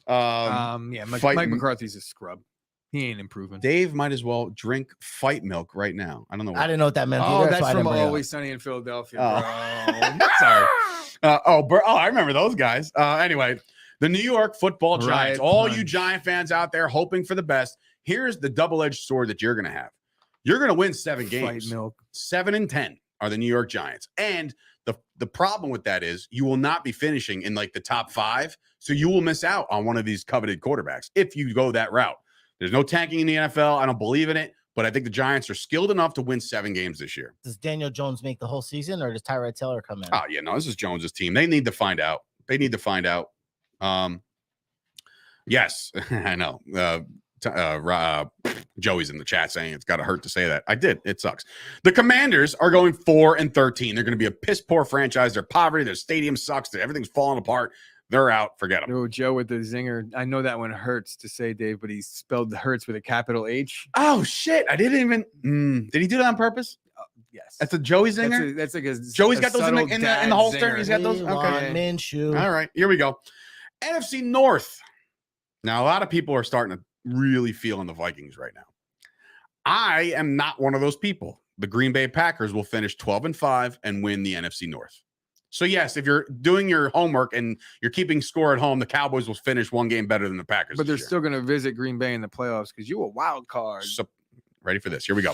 B: Mike McCarthy's a scrub. He ain't improving.
A: Dave might as well drink fight milk right now. I don't know.
C: I didn't know what that meant.
B: Oh, that's from Always Sunny in Philadelphia, bro. Sorry.
A: I remember those guys. Anyway, the New York Football Giants. All you Giant fans out there hoping for the best. Here's the double-edged sword that you're going to have. You're going to win 7 games. 7-10 are the New York Giants. And the problem with that is you will not be finishing in like the top 5. So you will miss out on one of these coveted quarterbacks if you go that route. There's no tanking in the NFL. I don't believe in it. But I think the Giants are skilled enough to win 7 games this year.
C: Does Daniel Jones make the whole season, or does Tyrod Taylor come in?
A: Oh, yeah, no, this is Jones's team. They need to find out. Yes, I know. Joey's in the chat saying it's got to hurt to say that. I did. It sucks. The Commanders are going 4-13. They're going to be a piss poor franchise. Their poverty, their stadium sucks. Everything's falling apart. They're out. Forget them.
B: No, Joe with the zinger. I know that one hurts to say, Dave, but he spelled hurts with a capital H.
A: Oh, shit. I didn't even. Did he do that on purpose?
B: Yes.
A: That's a Joey zinger?
B: That's like a
A: Joey's got those in the holster.
B: Zinger.
A: He's got those.
C: Okay. Minshew.
A: All right. Here we go. NFC North. Now, a lot of people are starting to really feel in the Vikings right now. I am not one of those people. The Green Bay Packers will finish 12-5 and win the NFC North. So, yes, if you're doing your homework and you're keeping score at home, the Cowboys will finish 1 game better than the Packers.
B: But they're still going to visit Green Bay in the playoffs because you a wild card.
A: So, ready for this? Here we go.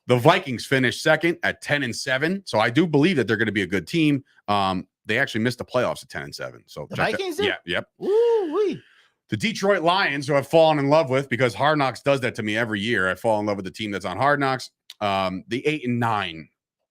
A: The Vikings finished second at 10-7. So, I do believe that they're going to be a good team. They actually missed the playoffs at 10-7. So,
C: the Vikings?
A: Yeah, yep.
C: Woo-wee.
A: The Detroit Lions, who I've fallen in love with because Hard Knocks does that to me every year. I fall in love with the team that's on Hard Knocks. The 8-9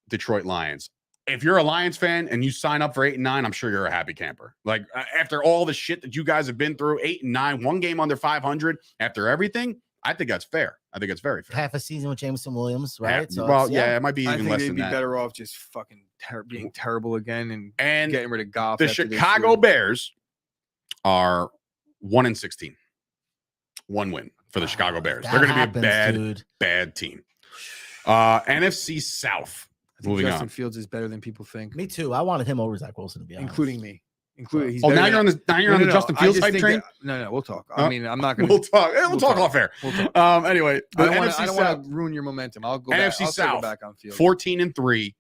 A: Detroit Lions. If you're a Lions fan and you sign up for 8-9, I'm sure you're a happy camper. Like after all the shit that you guys have been through, 8-9, 1 game under 500 after everything, I think that's fair. I think it's very fair.
C: Half a season with Jameson Williams, right?
A: So it might be even less than that.
B: They'd be better off just fucking being terrible again and getting rid of Goff.
A: The Chicago Bears are 1-16. 1 win for the Chicago Bears. They're going to be a bad team. NFC South. Moving
B: Justin
A: on.
B: Fields is better than people think.
C: Me too. I wanted him over Zach Wilson, to be honest.
B: Including me. He's
A: now you're on the Justin Fields hype train?
B: No, we'll talk. I mean, I'm not going to.
A: We'll talk off air. Anyway,
B: I don't want to ruin your momentum. I'll go
A: NFC
B: back.
A: South,
B: back on Fields.
A: 14-3.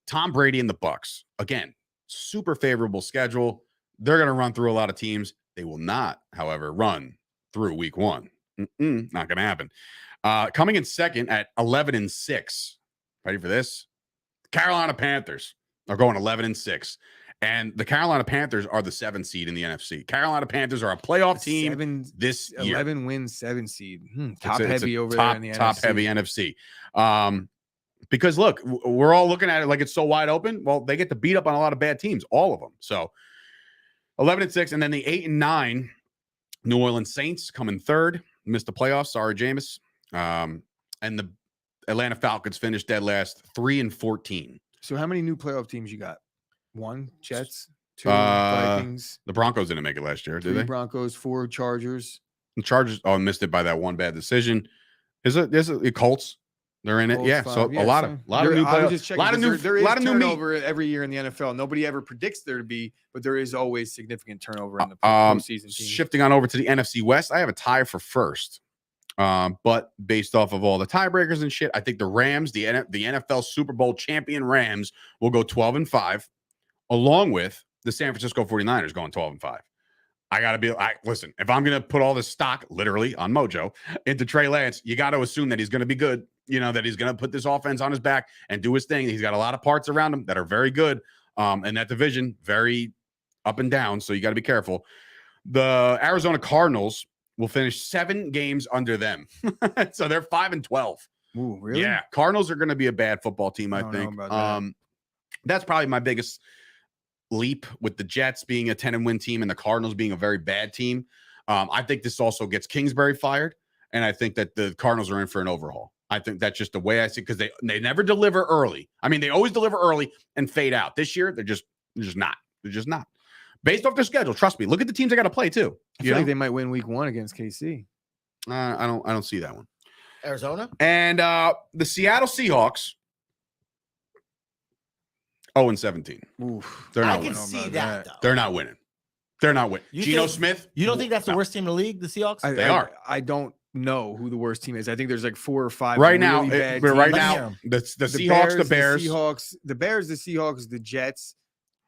A: Tom Brady and the Bucs. Again, super favorable schedule. They're going to run through a lot of teams. They will not, however, run through week 1. Not going to happen. Coming in second at 11-6. Ready for this? Carolina Panthers are going 11-6. And the Carolina Panthers are the 7th seed in the NFC. Carolina Panthers are a playoff team this year.
B: 11 wins, 7 seed. Top heavy over there in the NFC.
A: Top heavy NFC. Because look, we're all looking at it like it's so wide open. Well, they get to beat up on a lot of bad teams, all of them. So 11-6, and then the 8-9 New Orleans Saints come in third. Missed the playoffs. Sorry, Jameis. And the Atlanta Falcons finished dead last, 3-14.
B: So how many new playoff teams you got? 1 Jets, 2 Vikings.
A: The Broncos didn't make it last year, did
B: 3
A: they?
B: Broncos, 4 Chargers.
A: The Chargers missed it by that one bad decision. Is it the Colts? They're in it.
B: Colts,
A: yeah.
B: 5.
A: So a lot of new playoffs.
B: A lot of new turnover every year in the NFL. Nobody ever predicts there to be, but there is always significant turnover in the postseason team.
A: Shifting on over to the NFC West, I have a tie for first. But based off of all the tiebreakers and shit, I think the Rams, the NFL Super Bowl champion Rams, will go 12-5, along with the San Francisco 49ers going 12-5. I got to be listen, if I'm going to put all this stock literally on Mojo into Trey Lance, you got to assume that he's going to be good, that he's going to put this offense on his back and do his thing. He's got a lot of parts around him that are very good. And that division, very up and down. So you got to be careful. The Arizona Cardinals will finish 7 games under them. So they're 5-12.
B: Ooh, really?
A: Yeah. Cardinals are going to be a bad football team, I think. That's probably my biggest leap with the Jets being a 10-win team and the Cardinals being a very bad team. I think this also gets Kingsbury fired. And I think that the Cardinals are in for an overhaul. I think that's just the way I see it because they never deliver early. I mean, they always deliver early and fade out. This year, they're just not. They're just not. Based off their schedule, trust me. Look at the teams they got to play too.
B: I feel like they might win week 1 against KC.
A: I don't see that one.
C: Arizona
A: and the Seattle Seahawks. 0-17.
B: Oof.
A: They're not
C: I can
A: winning.
C: see that though.
A: They're not winning. They're not winning. Geno Smith.
C: You don't think that's the worst team in the league, the Seahawks?
A: They are.
B: I don't know who the worst team is. I think there's like 4 or 5
A: right now.
B: really bad
A: But right
B: teams.
A: now, the Seahawks, the Bears,
B: the Seahawks, the Jets.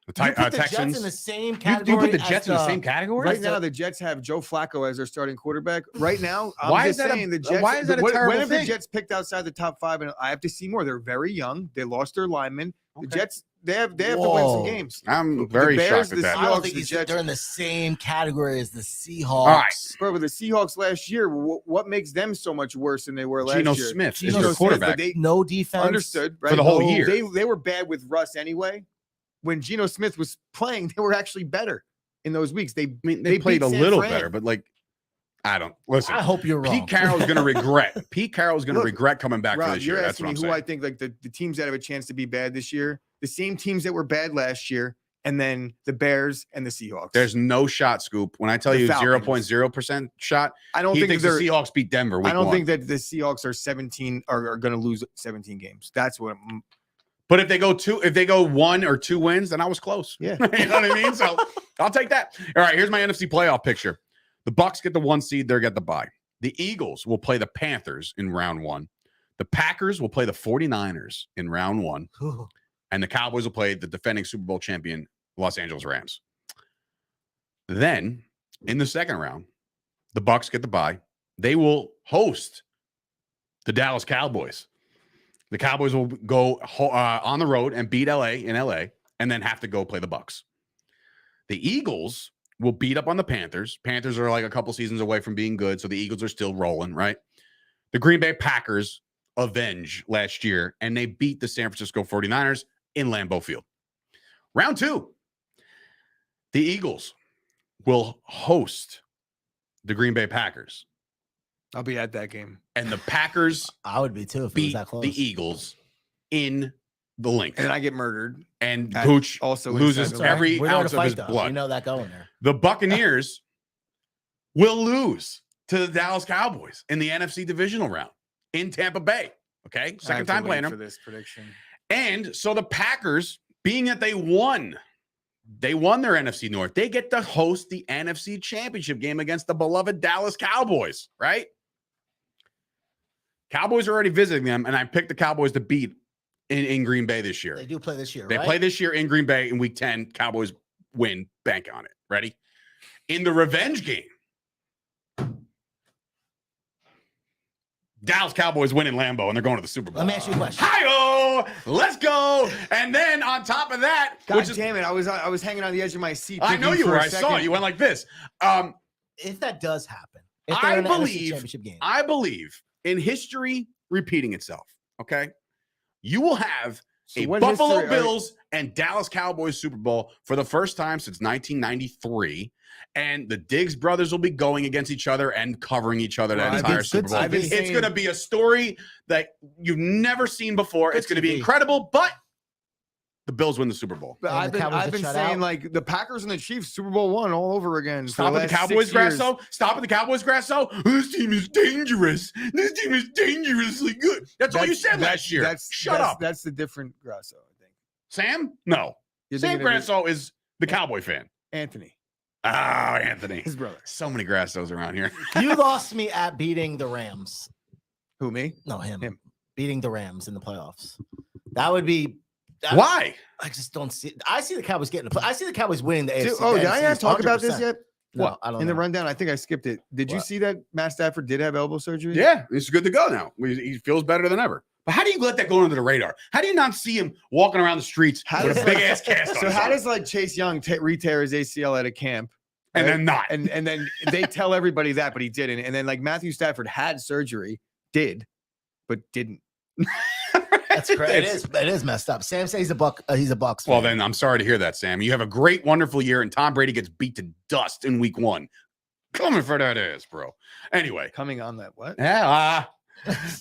A: the
C: Jets
A: Texans.
C: in the same
A: You
C: category.
A: put the Jets in the same category?
B: Right now, the Jets have Joe Flacco as their starting quarterback. Right now,
A: Why is that
B: the Jets.
A: why is that a
B: when
A: terrible
B: have
A: thing?
B: the Jets picked outside the top 5? And I have to see more. They're very young. They lost their linemen. The
A: Okay.
B: Jets. They have to win some games.
A: I'm very
B: Bears,
A: shocked at
B: the
A: that.
C: I don't
B: Seahawks,
C: think
B: the Jets.
C: they're in the same category as the Seahawks.
A: All right.
B: Bro, with the Seahawks last year, what makes them so much worse than they were last
A: Geno
B: year?
A: Smith is
C: Geno
A: their
C: Smith,
A: quarterback.
B: but they
C: No defense.
B: understood right?
A: For the whole
C: No.
A: year.
B: They were bad with Russ anyway. When Geno Smith was playing, they were actually better in those weeks. They
A: They played
B: beat
A: a
B: San
A: little
B: Fran.
A: better, but like, I don't listen.
C: I hope you're wrong.
A: Pete Carroll's going to regret. Pete Carroll's going to
B: Look,
A: regret coming back for
B: Rob,
A: this year.
B: you're
A: That's
B: asking
A: what
B: me
A: I'm
B: who I
A: saying.
B: think like the teams that have a chance to be bad this year, the same teams that were bad last year, and then the Bears and the Seahawks.
A: There's no shot, Scoop. When I tell
B: The
A: you
B: Falcons.
A: 0.0% shot,
B: I don't
A: he
B: think
A: thinks the
B: they're.
A: Seahawks beat Denver.
B: I don't
A: week
B: think
A: 1.
B: that the Seahawks are 17 are going to lose 17 games. That's what.
A: But if they go 1 or 2 wins, then I was close.
B: Yeah.
A: You know what I mean? So I'll take that. All right, here's my NFC playoff picture. The Bucs get the 1 seed, they get the bye. The Eagles will play the Panthers in round 1. The Packers will play the 49ers in round 1. And the Cowboys will play the defending Super Bowl champion Los Angeles Rams. Then in the second round, the Bucs get the bye. They will host the Dallas Cowboys. The Cowboys will go on the road and beat LA in LA and then have to go play the Bucs. The Eagles will beat up on the Panthers. Panthers are like a couple seasons away from being good, so the Eagles are still rolling, right? The Green Bay Packers avenge last year, and they beat the San Francisco 49ers in Lambeau Field. Round 2, the Eagles will host the Green Bay Packers.
B: I'll be at that game.
A: And the Packers
C: I would be too if it was
A: beat
C: that close.
A: the Eagles in the Lincoln.
B: And I get murdered.
A: And
B: At-
A: Gooch
B: also
A: loses
B: inside the
A: every
C: We're there to
A: ounce of
C: fight,
A: his
C: though.
A: blood.
C: You know that going there.
A: The Buccaneers will lose to the Dallas Cowboys in the NFC divisional round in Tampa Bay. Okay.
B: I have
A: Second
B: to
A: time
B: wait
A: playing
B: for
A: them.
B: this prediction.
A: And so the Packers, being that they won their NFC North, they get to host the NFC Championship game against the beloved Dallas Cowboys, right? Cowboys are already visiting them, and I picked the Cowboys to beat in Green Bay this year.
C: They do play this year,
A: They
C: right?
A: play this year in Green Bay in week 10. Cowboys win. Bank on it. Ready? In the revenge game, Dallas Cowboys win in Lambeau, and they're going to the Super Bowl.
C: Let me ask you a question.
A: Hi-oh! Let's go! And then on top of that,
B: God
A: which is,
B: damn it. I was hanging on the edge of my seat.
A: I know
B: thinking
A: you
B: for
A: were.
B: a
A: I saw
B: second-
A: it. You went like this.
C: If that does happen, if
A: I
C: they're in the NFC
A: believe-
C: Championship game,
A: I believe in history repeating itself. Okay, you will have
B: So
A: a
B: what
A: Buffalo
B: history are-
A: Bills and Dallas Cowboys Super Bowl for the first time since 1993, and the Diggs brothers will be going against each other and covering each other that
B: Well,
A: entire
C: it's
A: Super
C: good
A: Bowl.
C: to be.
A: It's going to be a story that you've never seen before. It's
C: Good
A: going to
C: to
A: be
C: be.
A: incredible, but the Bills win the Super Bowl.
B: But
C: And
B: I've
C: the
B: been,
C: Cowboys
B: I've
C: get
B: been
C: shut
B: saying
C: out.
B: like the Packers and the Chiefs Super Bowl 1 all over again. for
A: Stop
B: the
A: at the
B: last
A: Cowboys,
B: 6 years.
A: Grasso. Stop at the Cowboys, Grasso. This team is dangerous. This team is dangerously good. That's all you said last year. Shut up.
B: That's the different Grasso, I think.
A: Sam? No.
B: You're
A: Sam
B: thinking of
A: Grasso is the Cowboy fan.
B: Anthony,
A: Ah, Anthony.
B: his brother.
A: So many Grassos around here.
C: you lost me at beating the Rams.
B: Who, me?
C: No, him.
B: Him.
C: Beating the Rams in the playoffs. That would be.
A: Why?
C: I just don't see. I see the Cowboys getting. I see the Cowboys winning the AFC.
B: Oh,
C: the
B: did I
C: NFC
B: not
C: East
B: talk about this
C: 100%.
B: yet?
C: No,
A: What?
C: I don't
B: In the
C: know.
B: rundown, I think I skipped it. Did you
C: What?
B: see that Matt Stafford did have elbow surgery?
A: Yeah, it's good to go now. He feels better than ever. But how do you let that go under the radar? How do you not see him walking around the streets
B: How
A: with a
B: does-
A: big ass cast on
B: So
A: his
B: how
A: arm?
B: does like Chase Young re-tear his ACL at a camp?
A: And
B: right?
A: then not.
B: and then they tell everybody that, but he didn't. And then like Matthew Stafford had surgery, but didn't.
C: That's great. It is messed up. Sam says he's a Bucks.
A: Well,
C: fan.
A: then I'm sorry to hear that, Sam. You have a great, wonderful year, and Tom Brady gets beat to dust in week 1. Coming for that ass, bro. Anyway.
B: Coming on that what?
A: Yeah.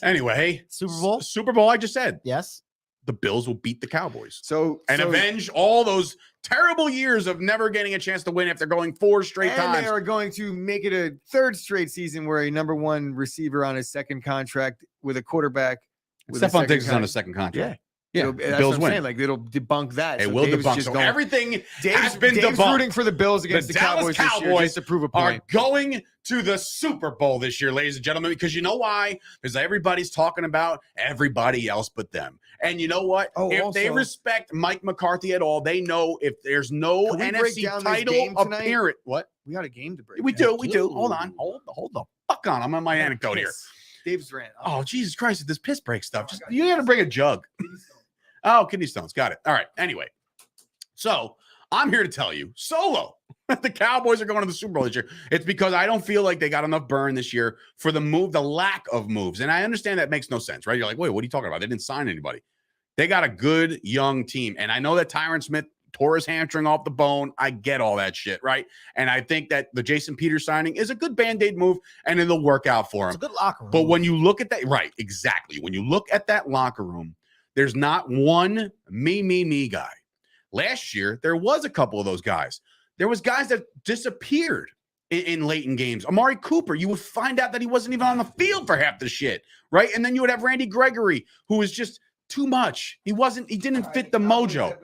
A: Anyway,
C: Super Bowl?
A: Super Bowl, I just said.
C: Yes.
A: The Bills will beat the Cowboys.
B: So
A: avenge all those terrible years of never getting a chance to win if they're going 4 straight times.
B: And they are going to make it a 3rd straight season where a number 1 receiver on his 2nd contract with a quarterback.
A: Stephon Diggs is on a 2nd contract.
B: Yeah,
A: the Bills win.
B: Saying. Like it'll debunk that.
A: It will debunk. So everything has been
B: Dave's
A: debunked.
B: Rooting for the Bills against the Cowboys this year just to prove a point.
A: Are going to the Super Bowl this year, ladies and gentlemen, because you know why? Because everybody's talking about everybody else but them. And you know what? If they respect Mike McCarthy at all, they know if there's no NFC title appearance. What?
B: We got a game to break.
A: We do. Hold on. Hold the fuck on. I'm on my anecdote here.
B: Dave's rant.
A: Oh, Jesus Christ. This piss break stuff. You got to bring a jug. Oh, kidney stones. Got it. All right. Anyway, so I'm here to tell you solo that the Cowboys are going to the Super Bowl this year. It's because I don't feel like they got enough burn this year for the lack of moves. And I understand that makes no sense, right? You're like, wait, what are you talking about? They didn't sign anybody. They got a good young team. And I know that Tyron Smith tore his hamstring off the bone. I get all that shit, right? And I think that the Jason Peters signing is a good Band-Aid move and it'll work out for him.
C: It's a good locker room.
A: But when you look at that, right, exactly. When you look at that locker room, there's not one me guy. Last year, there was a couple of those guys. There was guys that disappeared in late in games. Amari Cooper, you would find out that he wasn't even on the field for half the shit, right? And then you would have Randy Gregory, who was just too much. He didn't fit the mojo.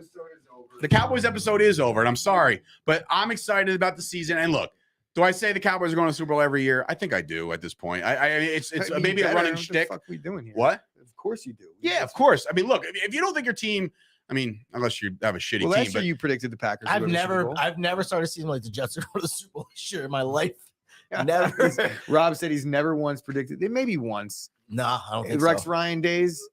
A: The Cowboys episode is over, and I'm sorry, but I'm excited about the season. And look, do I say the Cowboys are going to the Super Bowl every year? I think I do at this point. It's maybe a running shtick.
B: What the fuck are we doing here?
A: What?
B: Of course you do.
A: Yeah, of course. I mean, look, if you don't think your team, I mean, unless you have a shitty team.
B: Last year you predicted the Packers.
C: I've never started seeing like the Jets are going to the Super Bowl this year in my life. Never.
B: Rob said he's never once predicted. Maybe once.
C: Nah, I don't think
B: Rex Ryan days.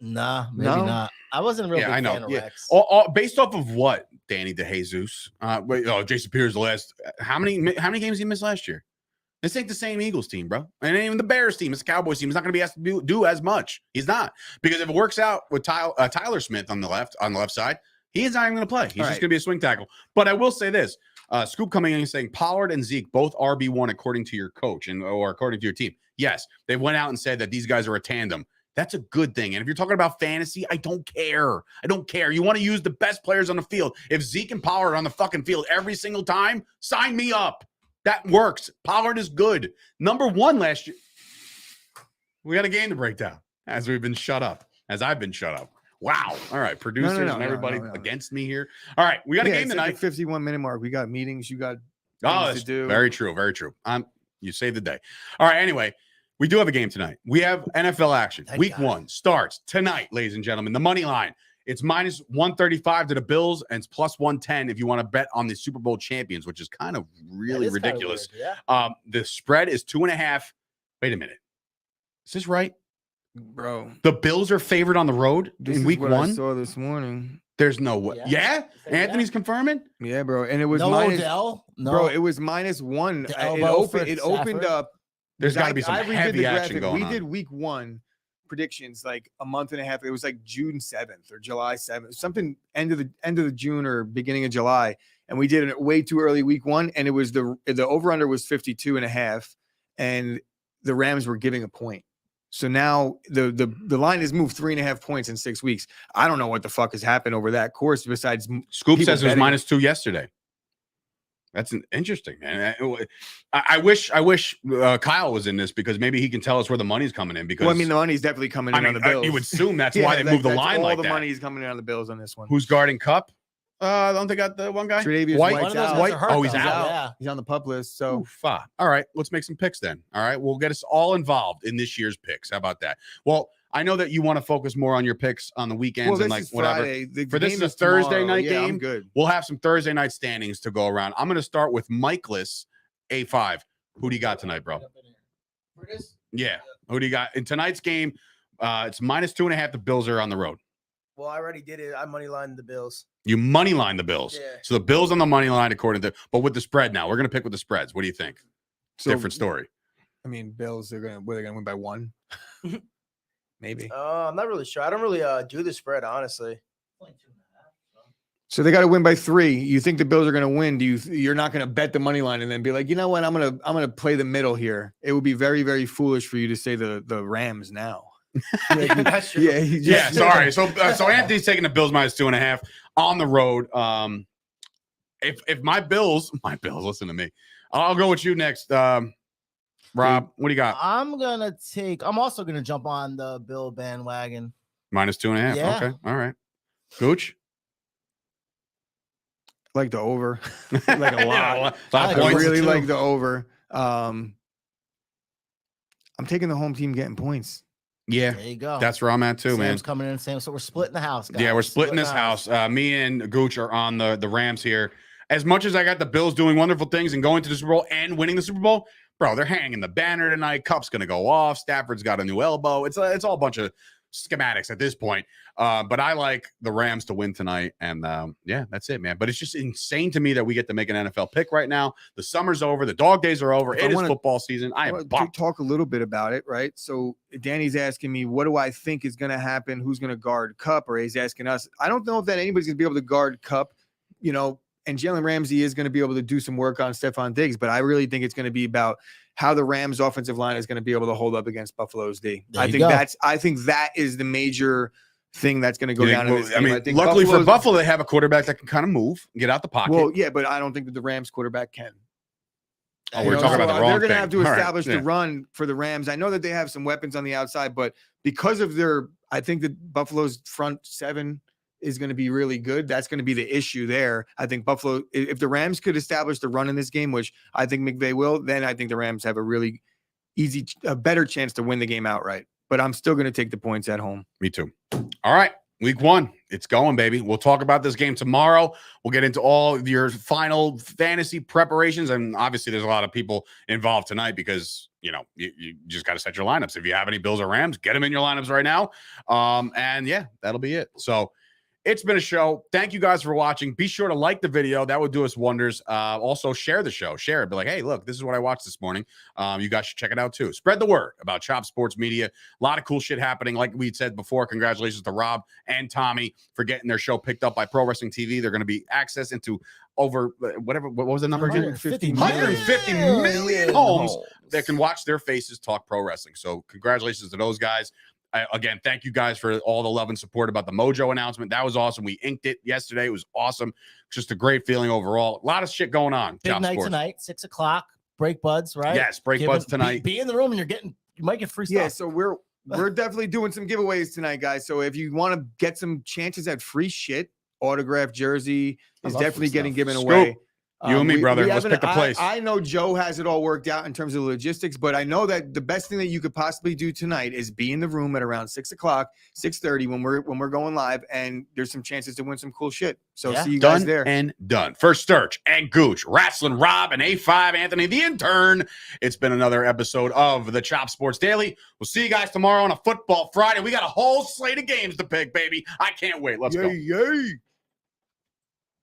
C: Nah, maybe not. I wasn't a real big fan of Rex.
A: Based off of what, Danny DeJesus? Jason Peters the last. How many games did he miss last year? This ain't the same Eagles team, bro. And ain't even the Bears team. It's the Cowboys team. He's not going to be asked to do as much. He's not. Because if it works out with Tyler Smith on the left side, he is not even going to play. He's just going to be a swing tackle. But I will say this. Scoop coming in and saying Pollard and Zeke, both RB1 according to your coach or according to your team. Yes, they went out and said that these guys are a tandem. That's a good thing. And if you're talking about fantasy, I don't care. You want to use the best players on the field. If Zeke and Pollard are on the fucking field every single time, sign me up. That works. Pollard is good. Number 1 last year. We got a game to break down as we've been shut up, as I've been shut up. Wow. All right. Producers and everybody against me here. All right. We got a game tonight.
B: 51-minute mark. We got meetings. You got
A: things to do. Very true. Very true. You saved the day. All right. Anyway, we do have a game tonight. We have NFL action. Week 1 starts tonight, ladies and gentlemen. The money line. It's minus 135 to the Bills, and it's plus 110 if you want to bet on the Super Bowl champions, which is kind of really ridiculous.
C: Kind of weird,
A: the spread is 2.5. Wait a minute. Is this right?
B: Bro.
A: The Bills are favored on the road in week 1?
B: I saw this morning.
A: There's no way. Yeah? Anthony's confirming?
B: Yeah, bro. And it was
C: Odell? No.
B: Bro, it was -1. It opened up.
A: There's got to be some heavy action going on.
B: We did week 1 predictions like a month and a half. It was like June 7th or July 7th, something end of the June or beginning of July. And we did it way too early week 1. And it was the over-under was 52.5. And the Rams were giving a point. So now the line has moved 3.5 points in 6 weeks. I don't know what the fuck has happened over that course besides
A: Scoop says it was -2 yesterday. That's interesting, man. I wish Kyle was in this because maybe he can tell us where the money's coming in. Because
B: the money's definitely coming in on the Bills.
A: You would assume that's why they moved the line like that.
B: All the money is coming in on the Bills on this one.
A: Who's guarding Cup? Don't they got the one guy?
B: Tre'Davious
C: White's
B: out.
C: White?
A: Oh, he's out.
C: Yeah.
B: He's on the pup list. So,
A: all right, let's make some picks then. All right, we'll get us all involved in this year's picks. How about that? Well, I know that you want to focus more on your picks on the weekends and like whatever. For this is a Thursday night game.
B: I'm good.
A: We'll have some Thursday night standings to go around. I'm going to start with Mikeless A5. Who do you got tonight, bro? Yeah. Who do you got in tonight's game? It's -2.5. The Bills are on the road.
D: Well, I already did it. I moneylined the Bills.
A: You moneyline the Bills.
D: Yeah.
A: So the Bills on the money line according to, but with the spread now. We're going to pick with the spreads. What do you think? Different story.
B: I mean, Bills, they're going to win by 1. Maybe.
D: I'm not really sure. I don't really do the spread, honestly.
B: So they got to win by 3. You think the Bills are going to win? You're not going to bet the money line and then be like, you know what? I'm gonna play the middle here. It would be very, very foolish for you to say the Rams now.
D: Yeah, that's true.
A: Yeah. Sorry. So Anthony's taking the Bills -2.5 on the road. If my Bills, listen to me. I'll go with you next. Rob, what do you got?
C: I'm also gonna jump on the Bill bandwagon.
A: -2.5.
C: Yeah.
A: Okay. All right. Gooch.
B: Like the over, like a lot.
A: I
B: really like the over. I'm taking the home team getting points.
A: Yeah,
C: there you go.
A: That's where I'm at too,
C: Sam's
A: man.
C: coming in, Sam. So we're splitting the house, guys.
A: Yeah, we're splitting this house. Me and Gooch are on the Rams here. As much as I got the Bills doing wonderful things and going to the Super Bowl and winning the Super Bowl, bro, they're hanging the banner tonight. Cup's gonna go off. Stafford's got a new elbow. It's all a bunch of schematics at this point. But I like the Rams to win tonight. And yeah, that's it, man. But it's just insane to me that we get to make an NFL pick right now. The summer's over. The dog days are over. It is football season. I am
B: to talk a little bit about it, right? So Danny's asking me, what do I think is going to happen? Who's going to guard Cup? Or he's asking us. I don't know if that anybody's going to be able to guard Cup, and Jalen Ramsey is going to be able to do some work on Stephon Diggs, but I really think it's going to be about how the Rams offensive line is going to be able to hold up against Buffalo's D. I think that is the major thing that's going to go down in this game.
A: I think luckily for Buffalo, they have a quarterback that can kind of move, get out the pocket.
B: Well, yeah, but I don't think that the Rams quarterback can.
A: Oh, we're talking about the wrong thing.
B: They're going to have to establish the run for the Rams. I know that they have some weapons on the outside, but because of I think that Buffalo's front 7 is going to be really good. That's going to be the issue there. I think Buffalo, if the Rams could establish the run in this game, which I think McVay will, then I think the Rams have a really a better chance to win the game outright. But I'm still going to take the points at home.
A: Me too. All right. Week 1. It's going, baby. We'll talk about this game tomorrow. We'll get into all of your final fantasy preparations. And obviously there's a lot of people involved tonight because, you just got to set your lineups. If you have any Bills or Rams, get them in your lineups right now. And yeah, that'll be it. So it's been a show. Thank you guys for watching. Be sure to like the video. That would do us wonders. Also, share the show. Share it. Be like, hey, look, this is what I watched this morning. You guys should check it out, too. Spread the word about Chop Sports Media. A lot of cool shit happening. Like we said before, congratulations to Rob and Tommy for getting their show picked up by Pro Wrestling TV. They're going to be access into over what was the number again? 150 million homes that can watch their faces talk pro wrestling. So congratulations to those guys. Again, thank you guys for all the love and support about the Mojo announcement. That was awesome. We inked it yesterday. It was awesome. Just a great feeling overall. A lot of shit going on.
C: Big night tonight, 6 o'clock. Break buds, right?
A: Yes, buds tonight.
C: Be in the room and you might get free stuff.
B: Yeah, so we're definitely doing some giveaways tonight, guys. So if you want to get some chances at free shit, autographed jersey is definitely getting given away.
A: You and me, brother. Let's pick a place.
B: I know Joe has it all worked out in terms of logistics, but I know that the best thing that you could possibly do tonight is be in the room at around 6 o'clock, 6:30 when we're going live, and there's some chances to win some cool shit. So see you guys there.
A: And done. For Sturch and Gooch, Wrestling Rob, and A5 Anthony, the intern. It's been another episode of the Chop Sports Daily. We'll see you guys tomorrow on a Football Friday. We got a whole slate of games to pick, baby. I can't wait. Let's go.
B: Yay.